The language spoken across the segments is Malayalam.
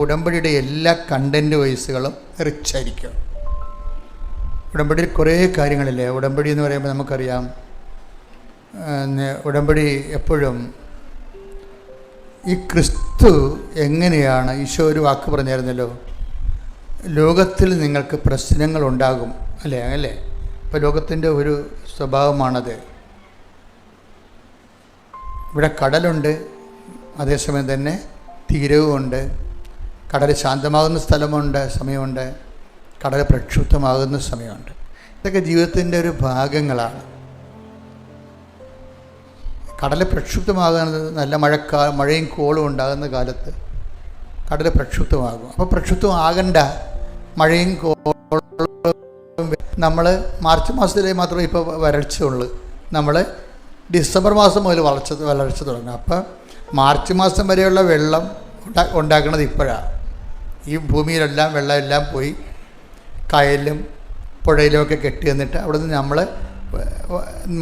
ഉടമ്പടിയുടെ എല്ലാ കണ്ടൻറ്റ് വൈസുകളും റിച്ചായിരിക്കും. ഉടമ്പടിയിൽ കുറേ കാര്യങ്ങളില്ലേ. ഉടമ്പടി എന്ന് പറയുമ്പോൾ നമുക്കറിയാം, ഉടമ്പടി എപ്പോഴും ഈ ക്രിസ്തു എങ്ങനെയാണ്, ഈശോ ഒരു വാക്ക് പറഞ്ഞായിരുന്നല്ലോ, ലോകത്തിൽ നിങ്ങൾക്ക് പ്രശ്നങ്ങൾ ഉണ്ടാകും അല്ലേ. ഇപ്പോൾ ലോകത്തിൻ്റെ ഒരു സ്വഭാവമാണത്. ഇവിടെ കടലുണ്ട്, അതേസമയം തന്നെ തീരവുമുണ്ട്. കടൽ ശാന്തമാകുന്ന സ്ഥലമുണ്ട്, സമയമുണ്ട്. കടൽ പ്രക്ഷുബ്ധമാകുന്ന സമയമുണ്ട്. ഇതൊക്കെ ജീവിതത്തിൻ്റെ ഒരു ഭാഗങ്ങളാണ്. കടൽ പ്രക്ഷുബ്ധമാകുന്നത് നല്ല മഴയും കോളും ഉണ്ടാകുന്ന കാലത്ത് കടൽ പ്രക്ഷുബ്ധമാകും. അപ്പോൾ പ്രക്ഷുബ്ധമാകണ്ട മഴയും കോളും നമ്മൾ മാർച്ച് മാസത്തിലേ മാത്രമേ ഇപ്പോൾ വരൾച്ചയുള്ളൂ. നമ്മൾ ഡിസംബർ മാസം മുതൽ വരൾച്ച തുടങ്ങും. അപ്പം മാർച്ച് മാസം വരെയുള്ള വെള്ളം ഉണ്ടാക്കുന്നത് ഇപ്പോഴാണ്. ഈ ഭൂമിയിലെല്ലാം വെള്ളമെല്ലാം പോയി കായലിലും പുഴയിലുമൊക്കെ കെട്ടി വന്നിട്ട് അവിടെ നിന്ന് നമ്മൾ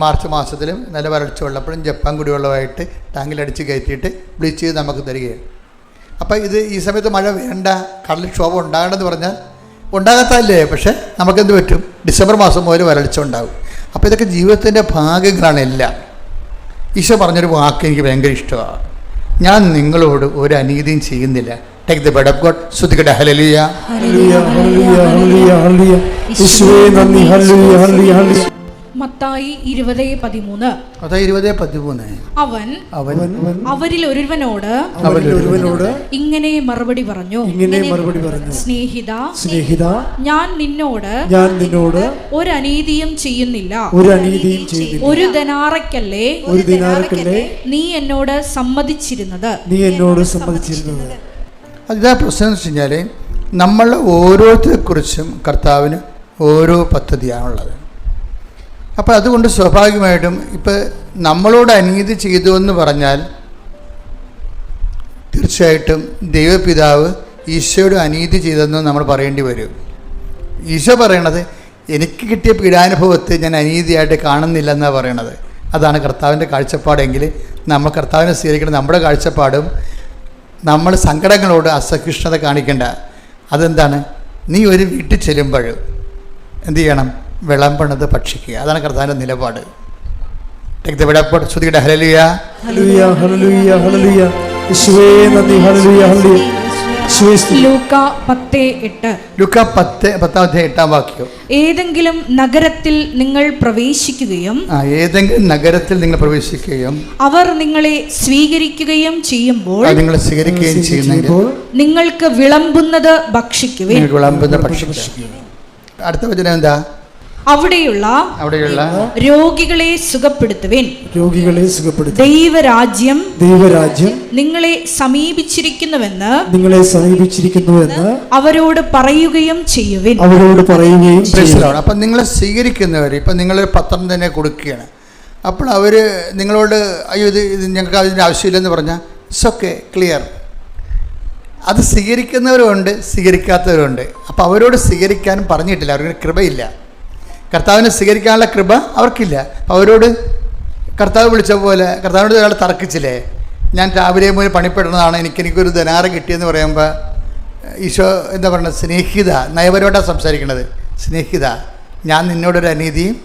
മാർച്ച് മാസത്തിലും നല്ല വരൾച്ച ഉള്ളപ്പോഴും ജപ്പാൻ കുടിവെള്ളമായിട്ട് ടാങ്കിലടിച്ച് കയറ്റിയിട്ട് ബ്ലീച്ച് ചെയ്ത് നമുക്ക് തരികയാണ്. അപ്പോൾ ഇത് ഈ സമയത്ത് മഴ വേണ്ട, കടലിൽ ക്ഷോഭം ഉണ്ടാകണമെന്ന് പറഞ്ഞാൽ ഉണ്ടാകത്തല്ലേ. പക്ഷേ നമുക്കെന്ത് പറ്റും, ഡിസംബർ മാസം മുതൽ വരൾച്ച ഉണ്ടാകും. അപ്പോൾ ഇതൊക്കെ ജീവിതത്തിൻ്റെ ഭാഗങ്ങളാണ് എല്ലാം. ഈശോ പറഞ്ഞൊരു വാക്ക് എനിക്ക് ഭയങ്കര ഇഷ്ടമാണ്. ഞാൻ നിങ്ങളോട് ഒരു അനീതിയും ചെയ്യുന്നില്ല. Take the bed of God. സ്തുതിക്കട്ടെ. Hallelujah hallelujah hallelujah hallelujah hallelujah. യേശുവേ നന്ദി. Hallelujah hallelujah hallelujah. മത്തായി 20:13. അവൻ അവരിൽ ഒരുവനോട് ഇങ്ങനെ മറുപടി പറഞ്ഞു, സ്നേഹിത, ഞാൻ നിന്നോട് ഒരു അനീതിയും ചെയ്യുന്നില്ല. ഒരു ദിനാറയ്ക്കല്ലേ നീ എന്നോട് സമ്മതിച്ചിരുന്നത്. അതിതാ പ്രശ്നം എന്ന് വെച്ച് കഴിഞ്ഞാൽ, നമ്മളുടെ ഓരോരുത്തരെക്കുറിച്ചും കർത്താവിന് ഓരോ പദ്ധതിയാണുള്ളത്. അപ്പോൾ അതുകൊണ്ട് സ്വാഭാവികമായിട്ടും ഇപ്പോൾ നമ്മളോട് അനീതി ചെയ്തു എന്ന് പറഞ്ഞാൽ തീർച്ചയായിട്ടും ദൈവപിതാവ് ഈശോയോട് അനീതി ചെയ്തെന്ന് നമ്മൾ പറയേണ്ടി വരും. ഈശോ പറയണത് എനിക്ക് കിട്ടിയ പീഡാനുഭവത്തെ ഞാൻ അനീതിയായിട്ട് കാണുന്നില്ലെന്നാണ് പറയണത്. അതാണ് കർത്താവിൻ്റെ കാഴ്ചപ്പാടെങ്കിൽ നമ്മൾ കർത്താവിനെ സ്വീകരിക്കണം. നമ്മുടെ കാഴ്ചപ്പാടും നമ്മൾ സങ്കടങ്ങളോട് അസഹിഷ്ണുത കാണിക്കേണ്ട. അതെന്താണ്, നീ ഒരു വീട്ടിൽ ചെല്ലുമ്പോൾ എന്ത് ചെയ്യണം, വിളമ്പണത് ഭക്ഷിക്കുക. അതാണ് കർത്താവിൻ്റെ നിലപാട്. Hallelujah hallelujah hallelujah hallelujah. യേശുവേ നന്ദി. Hallelujah hallelujah. ലൂക്കാ 10:8. ലൂക്കാ 10:8. ഏതെങ്കിലും നഗരത്തിൽ നിങ്ങൾ പ്രവേശിക്കുകയും അവർ നിങ്ങളെ സ്വീകരിക്കുകയും ചെയ്യുമ്പോൾ നിങ്ങൾക്ക് വിളമ്പുന്നത് ഭക്ഷിക്കുവിൻ. അടുത്ത വചനം എന്താ? അവിടെയുള്ള രോഗികളെ സുഖപ്പെടുത്തുവിൻ. ദൈവരാജ്യം നിങ്ങളെ സമീപിച്ചിരിക്കുന്നുവെന്ന് അവരോട് പറയുകയും ചെയ്യുവിൻ. അപ്പം നിങ്ങളെ സ്വീകരിക്കുന്നവർ, ഇപ്പം നിങ്ങളൊരു പത്രം തന്നെ കൊടുക്കുകയാണ്. അപ്പോൾ അവർ നിങ്ങളോട് അയ്യോ ഇത് ഞങ്ങൾക്ക് അതിൻ്റെ ആവശ്യമില്ലെന്ന് പറഞ്ഞാൽ ഇറ്റ്സ് ഓക്കെ, ക്ലിയർ. അത് സ്വീകരിക്കുന്നവരുമുണ്ട്, സ്വീകരിക്കാത്തവരുണ്ട്. അപ്പോൾ അവരോട് സ്വീകരിക്കാനും പറഞ്ഞിട്ടില്ല, അവർക്ക് കൃപയില്ല. കർത്താവിനെ സ്വീകരിക്കാനുള്ള കൃപ അവർക്കില്ല. അവരോട് കർത്താവ് വിളിച്ച പോലെ കർത്താവിനോട് ഒരാൾ തർക്കിച്ചില്ലേ, ഞാൻ രാവിലെ മുതൽ പണിപ്പെടുന്നതാണ്, എനിക്കൊരു ധനാറ് കിട്ടിയെന്ന് പറയുമ്പോൾ ഈശോ എന്താ പറയുന്നത്, സ്നേഹിത, നയപരമായിട്ടാണ് സംസാരിക്കുന്നത്. സ്നേഹിത, ഞാൻ നിന്നോടൊരു അനീതിയും.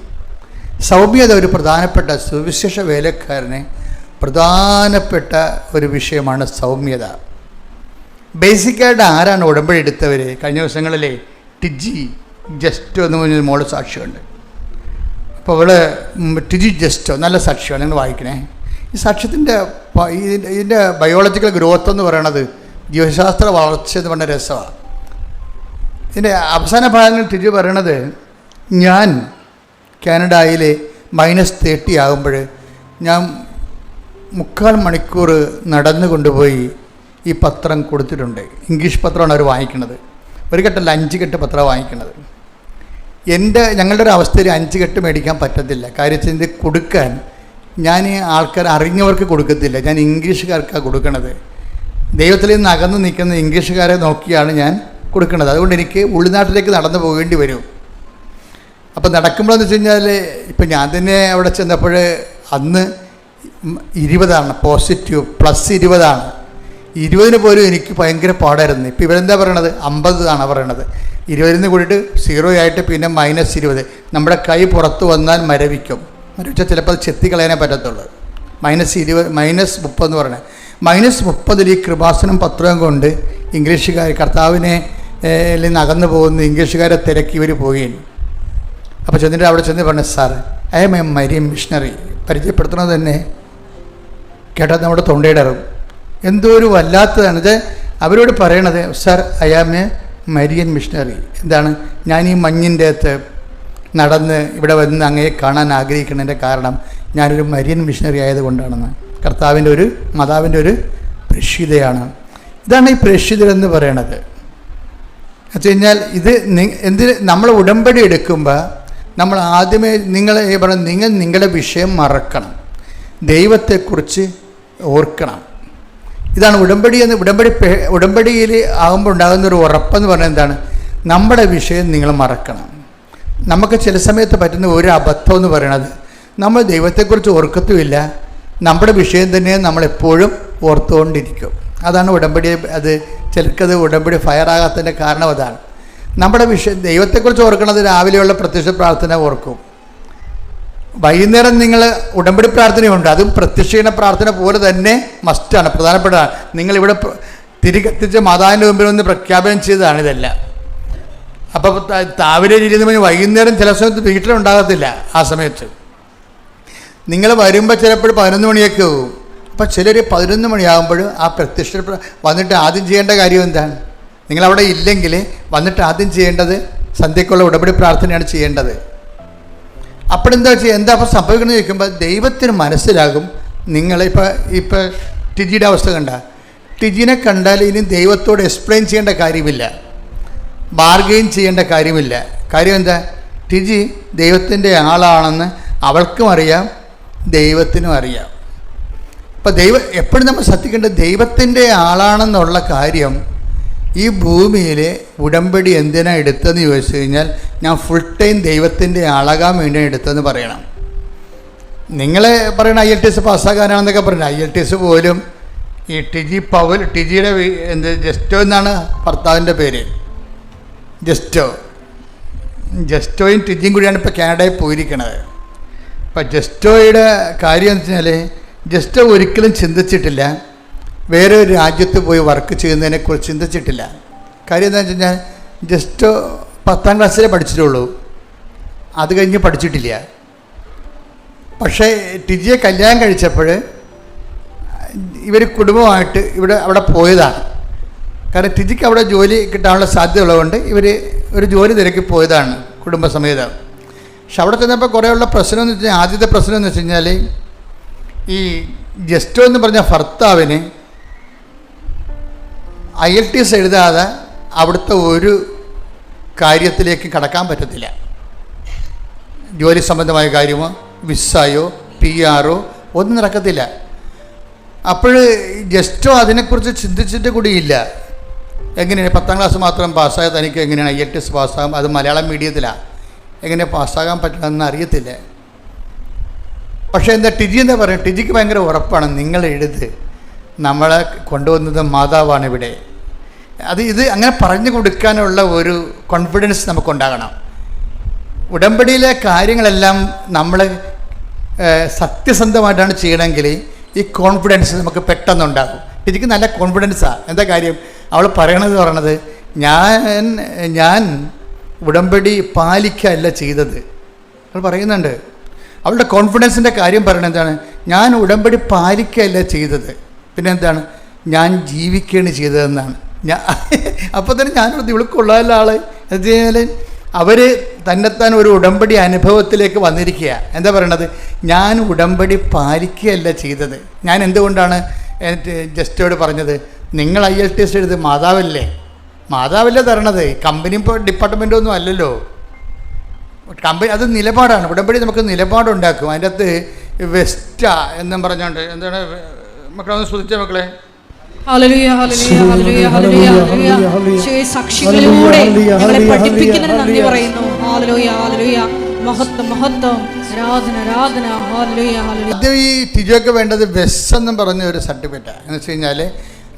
സൗമ്യത ഒരു പ്രധാനപ്പെട്ട സുവിശേഷ വേലക്കാരന് പ്രധാനപ്പെട്ട ഒരു വിഷയമാണ് സൗമ്യത. ബേസിക്കായിട്ട് ആരാണ് ഉടമ്പടി എടുത്തവർ? കഴിഞ്ഞ ദിവസങ്ങളിലെ ടിജി ജസ്റ്റോ എന്ന് പറഞ്ഞൊരു മോള് സാക്ഷിയുണ്ട്. അപ്പോൾ അവൾ ടിജി ജസ്റ്റോ നല്ല സാക്ഷിയാണ്, നിങ്ങൾ വായിക്കണേ. ഈ സാക്ഷ്യത്തിൻ്റെ ഇതിൻ്റെ ബയോളജിക്കൽ ഗ്രോത്ത് എന്ന് പറയണത് ജീവശാസ്ത്ര വളർച്ച എന്ന് പറഞ്ഞ രസമാണ്. ഇതിൻ്റെ അവസാന ഭാഗങ്ങൾ ടിജി പറയണത്, ഞാൻ കാനഡയിൽ -30 ആകുമ്പോൾ ഞാൻ 3/4 മണിക്കൂർ നടന്നു കൊണ്ടുപോയി ഈ പത്രം കൊടുത്തിട്ടുണ്ട്. ഇംഗ്ലീഷ് പത്രമാണ് അവർ വാങ്ങിക്കുന്നത്. ഒരു കെട്ടല്ല, 5 കെട്ട് പത്രമാണ് വാങ്ങിക്കുന്നത്. ഞങ്ങളുടെ ഒരു അവസ്ഥയിൽ 5 കെട്ട് മേടിക്കാൻ പറ്റത്തില്ല. കാര്യം ഇത് കൊടുക്കാൻ ഞാൻ ആൾക്കാർ അറിഞ്ഞവർക്ക് കൊടുക്കത്തില്ല, ഞാൻ ഇംഗ്ലീഷുകാർക്കാണ് കൊടുക്കണത്. ദൈവത്തിൽ നിന്ന് അകന്ന് നിൽക്കുന്ന ഇംഗ്ലീഷുകാരെ നോക്കിയാണ് ഞാൻ കൊടുക്കുന്നത്. അതുകൊണ്ട് എനിക്ക് ഉൾനാട്ടിലേക്ക് നടന്നു പോകേണ്ടി വരും. അപ്പോൾ നടക്കുമ്പോഴെന്ന് വെച്ച് കഴിഞ്ഞാൽ, ഇപ്പം ഞാൻ തന്നെ അവിടെ ചെന്നപ്പോൾ അന്ന് 20 പോസിറ്റീവ് +20. 20 പോലും എനിക്ക് ഭയങ്കര പാടായിരുന്നു. ഇപ്പോൾ ഇവരെന്താ പറയണത്? 50 ആണ് പറയണത്. 20 കൂടിയിട്ട് 0 ആയിട്ട് പിന്നെ -20. നമ്മുടെ കൈ പുറത്ത് വന്നാൽ മരവിക്കും. മരവിച്ചാൽ ചിലപ്പോൾ അത് ചെത്തിക്കളയാനേ പറ്റത്തുള്ളൂ. -20 -30 എന്ന് പറയണത്. -30 ഈ കൃപാസനം പത്രവും കൊണ്ട് ഇംഗ്ലീഷുകാർ കർത്താവിനെ നിന്ന് അകന്നു പോകുന്ന ഇംഗ്ലീഷുകാരെ തിരക്കി ഇവർ പോവുകയും. അപ്പോൾ ചെന്നിട്ട് അവിടെ ചെന്ന് പറഞ്ഞു, sir I am a Marian missionary. പരിചയപ്പെടുത്തണത് തന്നെ കേട്ടാൽ നമ്മുടെ തൊണ്ടയിടറും. എന്തോ ഒരു വല്ലാത്തതാണ് ഇത്. അവരോട് പറയണത്, sir I am a Marian missionary. എന്താണ്? ഞാൻ ഈ മഞ്ഞിൻ്റെ അകത്ത് നടന്ന് ഇവിടെ വന്ന് അങ്ങയെ കാണാൻ ആഗ്രഹിക്കുന്നതിൻ്റെ കാരണം ഞാനൊരു മരിയൻ മിഷണറി ആയതുകൊണ്ടാണെന്ന്. കർത്താവിൻ്റെ ഒരു മാതാവിൻ്റെ ഒരു പ്രേക്ഷിതയാണ്. ഇതാണ് ഈ പ്രേക്ഷിതരെന്ന് പറയണത്. വെച്ച് കഴിഞ്ഞാൽ ഇത് എന്തിന് നമ്മൾ ഉടമ്പടി എടുക്കുമ്പോൾ നമ്മൾ ആദ്യമേ നിങ്ങൾ നിങ്ങളുടെ വിഷയം മറക്കണം, ദൈവത്തെക്കുറിച്ച് ഓർക്കണം. ഇതാണ് ഉടമ്പടി എന്ന്. ഉടമ്പടിയിൽ ആകുമ്പോൾ ഉണ്ടാകുന്ന ഒരു ഉറപ്പെന്ന് പറഞ്ഞാൽ എന്താണ്? നമ്മുടെ വിഷയം നിങ്ങൾ മറക്കണം. നമുക്ക് ചില സമയത്ത് പറ്റുന്ന ഒരു അബദ്ധം എന്ന് പറയണത്, നമ്മൾ ദൈവത്തെക്കുറിച്ച് ഓർക്കത്തുമില്ല, നമ്മുടെ വിഷയം തന്നെ നമ്മളെപ്പോഴും ഓർത്തുകൊണ്ടിരിക്കും. അതാണ് ഉടമ്പടി. അത് ചിലർക്കത് ഉടമ്പടി ഫയറാകാത്തതിൻ്റെ കാരണം അതാണ്. നമ്മുടെ വിഷയം ദൈവത്തെക്കുറിച്ച് ഓർക്കണത് രാവിലെയുള്ള പ്രത്യക്ഷ പ്രാർത്ഥന ഓർക്കും. വൈകുന്നേരം നിങ്ങൾ ഉടമ്പടി പ്രാർത്ഥനയുണ്ട്, അതും പ്രത്യക്ഷീണ പ്രാർത്ഥന പോലെ തന്നെ മസ്റ്റാണ്, പ്രധാനപ്പെട്ടതാണ്. നിങ്ങളിവിടെ തിരികെത്തിച്ച മാതാവിൻ്റെ മുമ്പിൽ ഒന്ന് പ്രഖ്യാപനം ചെയ്തതാണ് ഇതെല്ലാം. അപ്പോൾ രാവിലെ 20 മണി, വൈകുന്നേരം ചില സമയത്ത് വീട്ടിലുണ്ടാകത്തില്ല. ആ സമയത്ത് നിങ്ങൾ വരുമ്പോൾ ചിലപ്പോൾ 11 മണിയൊക്കെ ആവും. അപ്പോൾ ചിലർ 11 മണിയാകുമ്പോൾ ആ പ്രത്യക്ഷ വന്നിട്ട് ആദ്യം ചെയ്യേണ്ട കാര്യം എന്താണ്? നിങ്ങളവിടെ ഇല്ലെങ്കിൽ വന്നിട്ട് ആദ്യം ചെയ്യേണ്ടത് സന്ധ്യക്കുള്ള ഉടമ്പടി പ്രാർത്ഥനയാണ് ചെയ്യേണ്ടത്. അപ്പോഴെന്താ ചെയ്യുക? എന്താ അപ്പോൾ സംഭവിക്കണമെന്ന് ചോദിക്കുമ്പോൾ ദൈവത്തിന് മനസ്സിലാകും. ഇപ്പോൾ ടിജിയുടെ അവസ്ഥ കണ്ട, ടിജിനെ കണ്ടാൽ ഇനി ദൈവത്തോട് എക്സ്പ്ലെയിൻ ചെയ്യേണ്ട കാര്യമില്ല, ബാർഗെയിൻ ചെയ്യേണ്ട കാര്യമില്ല. കാര്യം എന്താ? ടിജി ദൈവത്തിൻ്റെ ആളാണെന്ന് അവൾക്കും അറിയാം, ദൈവത്തിനും അറിയാം. അപ്പോൾ എപ്പോഴും നമ്മൾ ശ്രദ്ധിക്കേണ്ടത് ദൈവത്തിൻ്റെ ആളാണെന്നുള്ള കാര്യം. ഈ ഭൂമിയിൽ ഉടമ്പടി എന്തിനാണ് എടുത്തതെന്ന് ചോദിച്ചു കഴിഞ്ഞാൽ, ഞാൻ ഫുൾ ടൈം ദൈവത്തിൻ്റെ ആളാകാൻ വേണ്ടിയാണ് എടുത്തതെന്ന് പറയണം. നിങ്ങളെ പറയണ IELTS പാസ്സാകാനാണെന്നൊക്കെ പറയണം. IELTS പോലും ഈ ടിജിയുടെ ജസ്റ്റോ എന്നാണ് ഭർത്താവിൻ്റെ പേര്. ജസ്റ്റോയും ടിജിയും കൂടിയാണ് ഇപ്പോൾ കാനഡയിൽ പോയിരിക്കണത്. അപ്പം ജസ്റ്റോയുടെ കാര്യം എന്ന് വെച്ചാൽ, ജസ്റ്റോ ഒരിക്കലും ചിന്തിച്ചിട്ടില്ല വേറെ ഒരു രാജ്യത്ത് പോയി വർക്ക് ചെയ്യുന്നതിനെക്കുറിച്ച് ചിന്തിച്ചിട്ടില്ല. കാര്യം എന്താണെന്ന് വെച്ച് കഴിഞ്ഞാൽ, ജസ്റ്റോ 10ാം ക്ലാസ്സിലേ പഠിച്ചിട്ടുള്ളൂ, അത് കഴിഞ്ഞ് പഠിച്ചിട്ടില്ല. പക്ഷേ ടിജിയെ കല്യാണം കഴിച്ചപ്പോൾ ഇവർ കുടുംബമായിട്ട് അവിടെ പോയതാണ്. കാരണം ടിജിക്ക് അവിടെ ജോലി കിട്ടാനുള്ള സാധ്യത ഉള്ളതുകൊണ്ട് ഇവർ ഒരു ജോലി തിരക്കി പോയതാണ് കുടുംബസമേതം. പക്ഷെ അവിടെ ചെന്നപ്പോൾ കുറേയുള്ള പ്രശ്നം എന്ന് വെച്ച് കഴിഞ്ഞാൽ, ആദ്യത്തെ പ്രശ്നം എന്ന് വെച്ച് കഴിഞ്ഞാൽ, ഈ ജസ്റ്റോ എന്ന് പറഞ്ഞ ഭർത്താവിന് IELTS എഴുതാതെ അവിടുത്തെ ഒരു കാര്യത്തിലേക്ക് കടക്കാൻ പറ്റത്തില്ല. ജോലി സംബന്ധമായ കാര്യമോ വിസയോ PR ഒന്നും നടക്കത്തില്ല. അപ്പോൾ ജസ്റ്റോ അതിനെക്കുറിച്ച് ചിന്തിച്ചിട്ട് കൂടിയില്ല. എങ്ങനെയാണ് 10ാം ക്ലാസ് മാത്രം പാസ്സായ തനിക്ക് എങ്ങനെയാണ് IELTS പാസ്സാകും? അത് മലയാളം മീഡിയത്തിലാണ്, എങ്ങനെ പാസ്സാകാൻ പറ്റില്ലെന്ന് അറിയത്തില്ല. പക്ഷേ എന്താ ടിജി എന്താ പറയുക? ടിജിക്ക് ഭയങ്കര ഉറപ്പാണ്, നിങ്ങൾ എഴുത്, നമ്മളെ കൊണ്ടുവന്നത് മാതാവാണ് ഇവിടെ. ഇത് അങ്ങനെ പറഞ്ഞു കൊടുക്കാനുള്ള ഒരു കോൺഫിഡൻസ് നമുക്കുണ്ടാകണം. ഉടമ്പടിയിലെ കാര്യങ്ങളെല്ലാം നമ്മൾ സത്യസന്ധമായിട്ടാണ് ചെയ്യണമെങ്കിൽ ഈ കോൺഫിഡൻസ് നമുക്ക് പെട്ടെന്നുണ്ടാകും. ടിജിക്ക് നല്ല കോൺഫിഡൻസാണ്. എന്താ കാര്യം? അവൾ പറയണത് ഞാൻ ഉടമ്പടി പാലിക്കല്ല ചെയ്തത്. അവൾ പറയുന്നുണ്ട്. അവളുടെ കോൺഫിഡൻസിൻ്റെ കാര്യം പറയണത് എന്താണ്? ഞാൻ ഉടമ്പടി പാലിക്കല്ല ചെയ്തത്, പിന്നെ എന്താണ്? ഞാൻ ജീവിക്കുകയാണ് ചെയ്തതെന്നാണ്. അപ്പോൾ തന്നെ ഞാനോട് ഇവൾക്കുള്ളതല്ല ആള് എന്ന് വെച്ചാൽ അവർ തന്നെത്താൻ ഒരു ഉടമ്പടി അനുഭവത്തിലേക്ക് വന്നിരിക്കുക. എന്താ പറയണത്? ഞാൻ ഉടമ്പടി പാലിക്കുകയല്ല ചെയ്തത്. ഞാൻ എന്തുകൊണ്ടാണ് ജസ്റ്റോട് പറഞ്ഞത്, നിങ്ങൾ IELTS എഴുതി, മാതാവല്ലേ തരണത്, കമ്പനി ഡിപ്പാർട്ട്മെൻറ്റൊന്നും ഒന്നും അല്ലല്ലോ. കമ്പനി അത് നിലപാടാണ്. ഉടമ്പടി നമുക്ക് നിലപാടുണ്ടാക്കും. അതിൻ്റെ അകത്ത് വെസ്റ്റ എന്നും പറഞ്ഞുകൊണ്ട് എന്താണ് മക്കളൊന്ന് ശ്രദ്ധിച്ച മക്കളെ, സാക്ഷികളിലൂടെ ഞങ്ങളെ പഠിപ്പിക്കുന്നതിന് നന്ദി പറയുന്നു. മഹത്വം ആദ്യം ഈ ടിജോക്ക് വേണ്ടത് വെസ് എന്നും പറഞ്ഞ ഒരു സർട്ടിഫിക്കറ്റാണ്. എന്ന് വെച്ച് കഴിഞ്ഞാൽ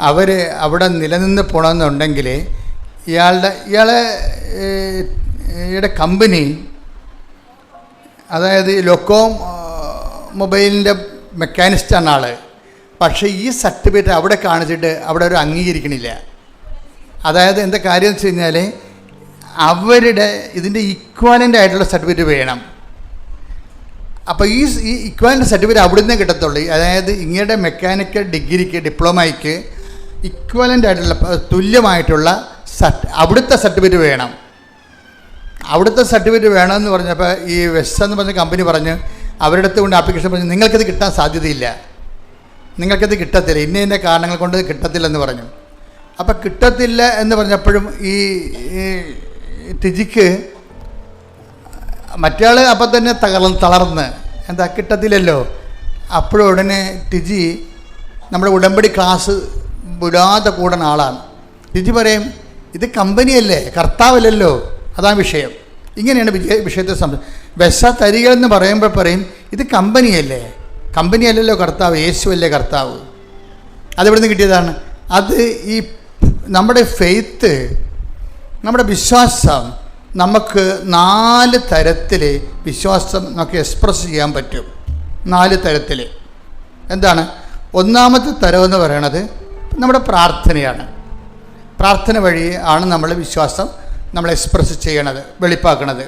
അവർ അവിടെ നിലനിന്ന് പോകണമെന്നുണ്ടെങ്കിൽ ഇയാളുടെ കമ്പനി, അതായത് ലൊക്കോം മൊബൈലിൻ്റെ മെക്കാനിസ്റ്റാണ് ആൾ. പക്ഷേ ഈ സർട്ടിഫിക്കറ്റ് അവിടെ കാണിച്ചിട്ട് അവിടെ ഒരു അംഗീകരിക്കണില്ല. അതായത് എന്താ കാര്യം എന്ന് വെച്ച് കഴിഞ്ഞാൽ അവരുടെ ഇതിൻ്റെ ഇക്വാലൻ്റ് ആയിട്ടുള്ള സർട്ടിഫിക്കറ്റ് വേണം. അപ്പോൾ ഈ ഇക്വാലൻ്റ് സർട്ടിഫിക്കറ്റ് അവിടെ നിന്ന് കിട്ടത്തുള്ളൂ. അതായത് ഇങ്ങയുടെ മെക്കാനിക്കൽ ഡിഗ്രിക്ക്, ഡിപ്ലോമയ്ക്ക് ഇക്വാലൻ്റ് ആയിട്ടുള്ള തുല്യമായിട്ടുള്ള അവിടുത്തെ സർട്ടിഫിക്കറ്റ് വേണം. അവിടുത്തെ സർട്ടിഫിക്കറ്റ് വേണമെന്ന് പറഞ്ഞപ്പോൾ ഈ വെസ് എന്ന് പറഞ്ഞ കമ്പനി പറഞ്ഞ് അവരുടെ അടുത്ത് കൊണ്ട് ആപ്ലിക്കേഷൻ പറഞ്ഞു, നിങ്ങൾക്കത് കിട്ടാൻ സാധ്യതയില്ല, നിങ്ങൾക്കത് കിട്ടത്തില്ല, ഇന്ന കാരണങ്ങൾ കൊണ്ട് കിട്ടത്തില്ലെന്ന് പറഞ്ഞു. അപ്പം കിട്ടത്തില്ല എന്ന് പറഞ്ഞപ്പോഴും ഈ ടിജിക്ക് മറ്റയാൾ അപ്പം തന്നെ തളർന്ന്, എന്താ കിട്ടത്തില്ലല്ലോ. അപ്പോഴും ഉടനെ ടിജി നമ്മുടെ ഉടമ്പടി ക്ലാസ് വിടാതെ കൂടുന്ന ആളാണ്. ടിജി പറയും, ഇത് കമ്പനിയല്ലേ, കർത്താവല്ലല്ലോ, അതാണ് വിഷയം. ഇങ്ങനെയാണ് വിഷയത്തെ വിശ തരിക എന്ന് പറയുമ്പോൾ പറയും, ഇത് കമ്പനിയല്ലേ, കമ്പനിയല്ലല്ലോ കർത്താവ്, യേശുവല്ലേ കർത്താവ്. അതെവിടെ നിന്ന് കിട്ടിയതാണ്? അത് ഈ നമ്മുടെ ഫെയ്ത്ത്, നമ്മുടെ വിശ്വാസം, നമുക്ക് 4 തരത്തിൽ വിശ്വാസം നമുക്ക് എക്സ്പ്രസ് ചെയ്യാൻ പറ്റും. 4 തരത്തിൽ. എന്താണ്? ഒന്നാമത്തെ തരമെന്ന് പറയണത് നമ്മുടെ പ്രാർത്ഥനയാണ്. പ്രാർത്ഥന വഴി ആണ് നമ്മൾ വിശ്വാസം നമ്മൾ എക്സ്പ്രസ് ചെയ്യണത്, വെളിപ്പാക്കണത്.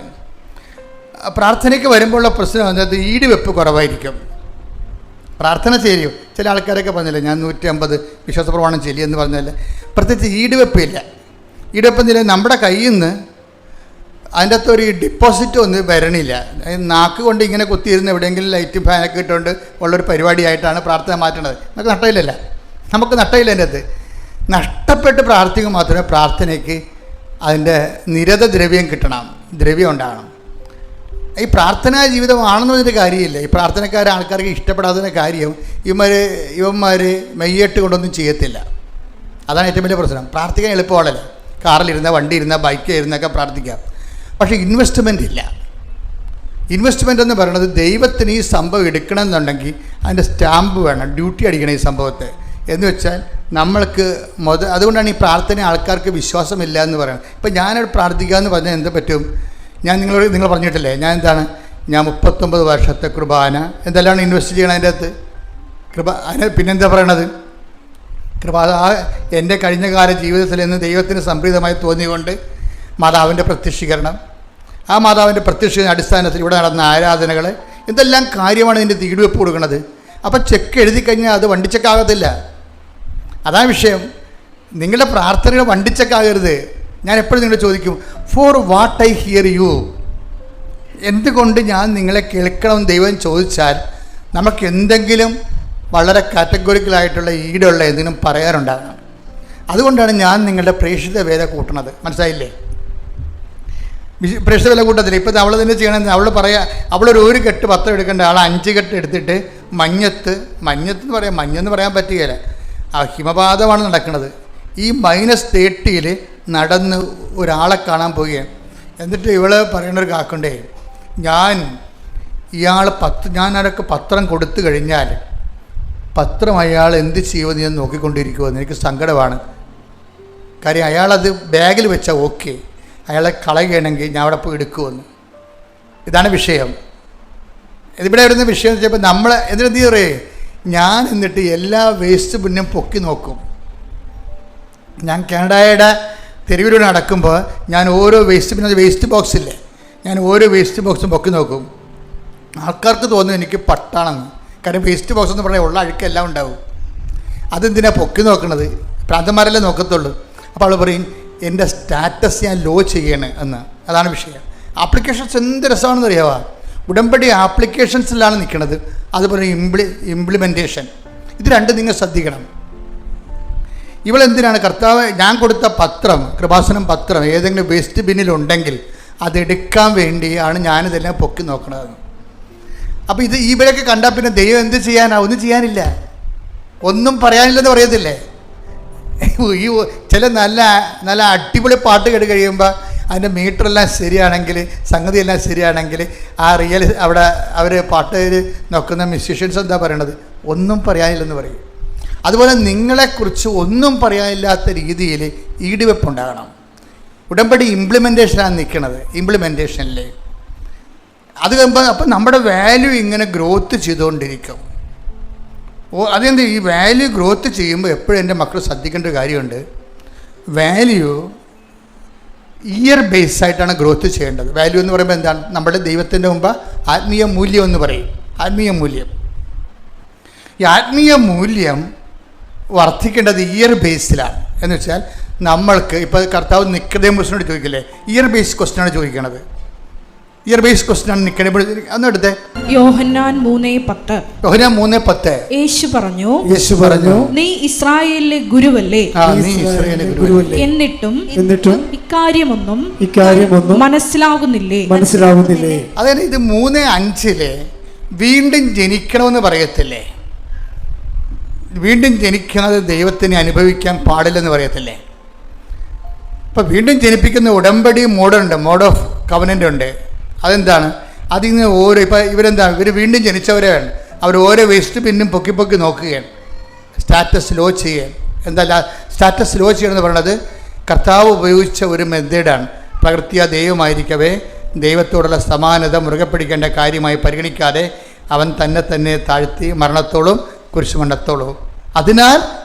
പ്രാർത്ഥനയ്ക്ക് വരുമ്പോഴുള്ള പ്രശ്നം എന്നത് ഈടുവെപ്പ് കുറവായിരിക്കും. പ്രാർത്ഥന ചെയ്യും. ചില ആൾക്കാരൊക്കെ പറഞ്ഞില്ലേ, ഞാൻ 150 വിശ്വാസ പ്രമാണം ചെല്ലിയെന്ന് പറഞ്ഞാൽ പ്രത്യേകിച്ച് ഈടുവെപ്പില്ല. ഈടുവെപ്പെന്നില്ല, നമ്മുടെ കയ്യിൽ നിന്ന് അതിൻ്റെ അകത്തൊരു ഡിപ്പോസിറ്റ് ഒന്നും വരണില്ല. നാക്ക് കൊണ്ട് ഇങ്ങനെ കുത്തിയിരുന്ന് എവിടെയെങ്കിലും ലൈറ്റും ഫാനൊക്കെ ഇട്ടുകൊണ്ട് ഉള്ളൊരു പരിപാടിയായിട്ടാണ് പ്രാർത്ഥന മാറ്റണത്. നമുക്ക് നഷ്ടമില്ലല്ല, നമുക്ക് നഷ്ടമില്ല. അതിൻ്റെ അകത്ത് നഷ്ടപ്പെട്ട് പ്രാർത്ഥിക്കുക മാത്രമേ പ്രാർത്ഥനയ്ക്ക് അതിൻ്റെ നിരത ദ്രവ്യം കിട്ടണം, ദ്രവ്യം ഉണ്ടാകണം. ഈ പ്രാർത്ഥനാ ജീവിതമാണെന്നൊരു കാര്യമില്ല. ഈ പ്രാർത്ഥനക്കാരെ ആൾക്കാർക്ക് ഇഷ്ടപ്പെടാത്ത കാര്യം ഇവന്മാർ മെയ്യട്ട് കൊണ്ടൊന്നും ചെയ്യത്തില്ല. അതാണ് ഏറ്റവും വലിയ പ്രശ്നം. പ്രാർത്ഥിക്കാൻ എളുപ്പമാണല്ലോ, കാറിലിരുന്ന, വണ്ടി ഇരുന്ന, ബൈക്കിൽ ഇരുന്നൊക്കെ പ്രാർത്ഥിക്കാം. പക്ഷേ ഇൻവെസ്റ്റ്മെൻ്റ് ഇല്ല. ഇൻവെസ്റ്റ്മെൻ്റ് എന്ന് പറയുന്നത് ദൈവത്തിന് ഈ സംഭവം എടുക്കണമെന്നുണ്ടെങ്കിൽ അതിൻ്റെ സ്റ്റാമ്പ് വേണം, ഡ്യൂട്ടി അടിക്കണം ഈ സംഭവത്തെ. എന്ന് വെച്ചാൽ നമ്മൾക്ക് അതുകൊണ്ടാണ് ഈ പ്രാർത്ഥന ആൾക്കാർക്ക് വിശ്വാസമില്ല എന്ന് പറയുന്നത്. ഇപ്പം ഞാനവിടെ പ്രാർത്ഥിക്കുക എന്ന് പറഞ്ഞാൽ എന്ത് പറ്റും? നിങ്ങൾ പറഞ്ഞിട്ടില്ലേ, ഞാൻ 39 വർഷത്തെ കുർബാന എന്തെല്ലാം ഇൻവെസ്റ്റ് ചെയ്യണം അതിൻ്റെ അകത്ത്. അതിന് പിന്നെന്താ പറയണത്? എൻ്റെ കഴിഞ്ഞ കാല ജീവിതത്തിൽ നിന്ന് ദൈവത്തിന് സംപ്രീതമായി തോന്നിയുകൊണ്ട് മാതാവിൻ്റെ പ്രത്യക്ഷീകരണം, ആ മാതാവിൻ്റെ പ്രത്യക്ഷീകരണ അടിസ്ഥാനത്തിൽ ഇവിടെ നടന്ന ആരാധനകൾ, ഇതെല്ലാം കാര്യമാണ് ഇതിൻ്റെ ഈടുവെപ്പ് കൊടുക്കുന്നത്. അപ്പം ചെക്ക് എഴുതി കഴിഞ്ഞാൽ അത് വണ്ടിച്ചെക്കാകത്തില്ല. അതാണ് വിഷയം. നിങ്ങളുടെ പ്രാർത്ഥനകൾ വണ്ടിച്ചെക്കാകരുത്. ഞാൻ എപ്പോഴും നിങ്ങളോട് ചോദിക്കും, for what I hear you, എന്തുകൊണ്ട് ഞാൻ നിങ്ങളെ കേൾക്കണം ദൈവം ചോദിച്ചാൽ നമുക്ക് എന്തെങ്കിലും വളരെ കാറ്റഗോറിക്കലായിട്ടുള്ള ഈടുള്ള എന്തെങ്കിലും പറയാനുണ്ടാകണം. അതുകൊണ്ടാണ് ഞാൻ നിങ്ങളുടെ പ്രേക്ഷിത വേല കൂട്ടണത്. മനസ്സിലായില്ലേ? പ്രേക്ഷിത വേല കൂട്ടത്തില്ല. ഇപ്പം അവൾ തന്നെ ചെയ്യണമെന്ന് അവൾ അവളൊരു കെട്ട് പത്രം എടുക്കേണ്ട ആൾ 5 കെട്ട് എടുത്തിട്ട് മഞ്ഞെന്ന് പറയാൻ പറ്റുകയില്ല, ആ ഹിമപാതമാണ് നടക്കുന്നത്. ഈ -30 നടന്ന് ഒരാളെ കാണാൻ പോവുകയാണ്. എന്നിട്ട് ഇവള് പറയണൊരു കാക്കുണ്ടേ, ഞാനതൊക്കെ പത്രം കൊടുത്തു കഴിഞ്ഞാൽ പത്രം അയാൾ എന്ത് ചെയ്യുമെന്ന് ഞാൻ നോക്കിക്കൊണ്ടിരിക്കുമെന്ന് എനിക്ക് സങ്കടമാണ്. കാര്യം അയാളത് ബാഗിൽ വെച്ചാൽ ഓക്കെ, അയാളെ കളയുകയാണെങ്കിൽ ഞാൻ അവിടെ പോയി എടുക്കുമെന്ന്. ഇതാണ് വിഷയം. ഇതിവിടെ വരുന്ന വിഷയം എന്ന് വെച്ചപ്പോൾ നമ്മൾ എന്ത് പറയേ, ഞാൻ എന്നിട്ട് എല്ലാ വേസ്റ്റ് ബിന്നും പൊക്കി നോക്കും. ഞാൻ കാനഡയുടെ തെരുവിലൂടെ നടക്കുമ്പോൾ ഞാൻ ഓരോ വേസ്റ്റ് ബോക്സില്ലേ, ഞാൻ ഓരോ വേസ്റ്റ് ബോക്സും പൊക്കി നോക്കും. ആൾക്കാർക്ക് തോന്നുന്നു എനിക്ക് പട്ടാണെന്ന്. കാരണം വേസ്റ്റ് ബോക്സ് എന്ന് പറഞ്ഞാൽ ഉള്ള അഴുക്കെല്ലാം ഉണ്ടാവും. അതെന്തിനാണ് പൊക്കി നോക്കണത്? പ്രാന്തന്മാരല്ലേ നോക്കത്തുള്ളൂ. അപ്പോൾ അവൾ പറയും, എൻ്റെ സ്റ്റാറ്റസ് ഞാൻ ലോ ചെയ്യണേ എന്ന്. അതാണ് വിഷയം. ആപ്ലിക്കേഷൻസ് എന്ത് രസമാണെന്ന് അറിയാമോ? ഉടമ്പടി ആപ്ലിക്കേഷൻസിലാണ് നിൽക്കുന്നത്. അതുപോലെ ഇംപ്ലിമെൻറ്റേഷൻ, ഇത് രണ്ടും നിങ്ങൾ ശ്രദ്ധിക്കണം. ഇവളെന്തിനാണ് കർത്താവ് ഞാൻ കൊടുത്ത പത്രം, കൃപാസനം പത്രം ഏതെങ്കിലും വേസ്റ്റ് ബിന്നിലുണ്ടെങ്കിൽ അതെടുക്കാൻ വേണ്ടിയാണ് ഞാനിതെല്ലാം പൊക്കി നോക്കണത്. അപ്പോൾ ഇവരൊക്കെ കണ്ടാൽ പിന്നെ ദൈവം എന്ത് ചെയ്യാനാ? ഒന്നും ചെയ്യാനില്ല, ഒന്നും പറയാനില്ലെന്ന് പറയത്തില്ലേ? ഈ ചില നല്ല നല്ല അടിപൊളി പാട്ട് കേട്ട് കഴിയുമ്പോൾ അതിൻ്റെ മീറ്ററെല്ലാം ശരിയാണെങ്കിൽ, സംഗതിയെല്ലാം ശരിയാണെങ്കിൽ, ആ അവിടെ അവർ പാട്ട് നോക്കുന്ന മ്യൂസീഷ്യൻസ് എന്താ പറയണത്? ഒന്നും പറയാനില്ലെന്ന് പറയും. അതുപോലെ നിങ്ങളെക്കുറിച്ച് ഒന്നും പറയാനില്ലാത്ത രീതിയിൽ ഈടുവെപ്പുണ്ടാകണം. ഉടമ്പടി ഇംപ്ലിമെൻറ്റേഷനാണ് നിൽക്കുന്നത്. ഇംപ്ലിമെൻറ്റേഷനിൽ അത് കഴിയുമ്പോൾ അപ്പം നമ്മുടെ വാല്യൂ ഇങ്ങനെ ഗ്രോത്ത് ചെയ്തുകൊണ്ടിരിക്കും. അതെന്ത്, ഈ വാല്യൂ ഗ്രോത്ത് ചെയ്യുമ്പോൾ എപ്പോഴും എൻ്റെ മക്കൾ ശ്രദ്ധിക്കേണ്ട ഒരു കാര്യമുണ്ട്. വാല്യൂ ഇയർ ബേസ് ആയിട്ടാണ് ഗ്രോത്ത് ചെയ്യേണ്ടത്. വാല്യൂ എന്ന് പറയുമ്പോൾ എന്താണ്? നമ്മുടെ ദൈവത്തിൻ്റെ മുമ്പ് ആത്മീയ മൂല്യം എന്ന് പറയും. ആത്മീയ മൂല്യം, ഈ ആത്മീയ മൂല്യം വർദ്ധിക്കേണ്ടത് ഇയർ ബേസിലാണ്. എന്ന് വെച്ചാൽ നമ്മൾക്ക് ഇപ്പോൾ കർത്താവ് നിക്കോദേമോസിനോട് ചോദിക്കില്ലേ, ഇയർ ബേസ് ക്വസ്റ്റ്യനാണ് ചോദിക്കണത്. ഇയർ ബേസ് ക്വസ്റ്റ്യനാണ് നിക്കോദേമോസ്. അന്ന് എടുത്തേ യോഹന്നാൻ 3:10. യേശു പറഞ്ഞു, നീ ഇസ്രായേലിലെ ഗുരുവല്ലേ? എന്നിട്ടും ഇക്കാര്യമൊന്നും മനസ്സിലാകുന്നില്ലേ? അതായത് ഇത് 3:5 വീണ്ടും ജനിക്കണമെന്ന് പറയത്തില്ലേ? വീണ്ടും ജനിക്കുന്നത് ദൈവത്തിനെ അനുഭവിക്കാൻ പാടില്ലെന്ന് പറയത്തില്ലേ? ഇപ്പം വീണ്ടും ജനിപ്പിക്കുന്ന ഉടമ്പടി മോഡ് ഓഫ് കവനൻ്റ് ഉണ്ട്. അതെന്താണ്? അതിൽ നിന്ന് ഓരോ ഇപ്പം ഇവരെന്താണ്, ഇവർ വീണ്ടും ജനിച്ചവരെയാണ്. അവർ ഓരോ വേസ്റ്റ് പിന്നും പൊക്കി നോക്കുകയാണ്, സ്റ്റാറ്റസ് ലോ ചെയ്യുകയാണ്. എന്തല്ല സ്റ്റാറ്റസ് ലോ ചെയ്യണമെന്ന് പറയുന്നത് കർത്താവ് ഉപയോഗിച്ച ഒരു മെത്തേഡാണ്. പ്രകൃതിയ ദൈവമായിരിക്കവേ ദൈവത്തോടുള്ള സമാനത മുറുകെ പിടിക്കേണ്ട കാര്യമായി പരിഗണിക്കാതെ അവൻ തന്നെ താഴ്ത്തി മരണത്തോളം കുരിശുമരണത്തോളം. അതിനാൽ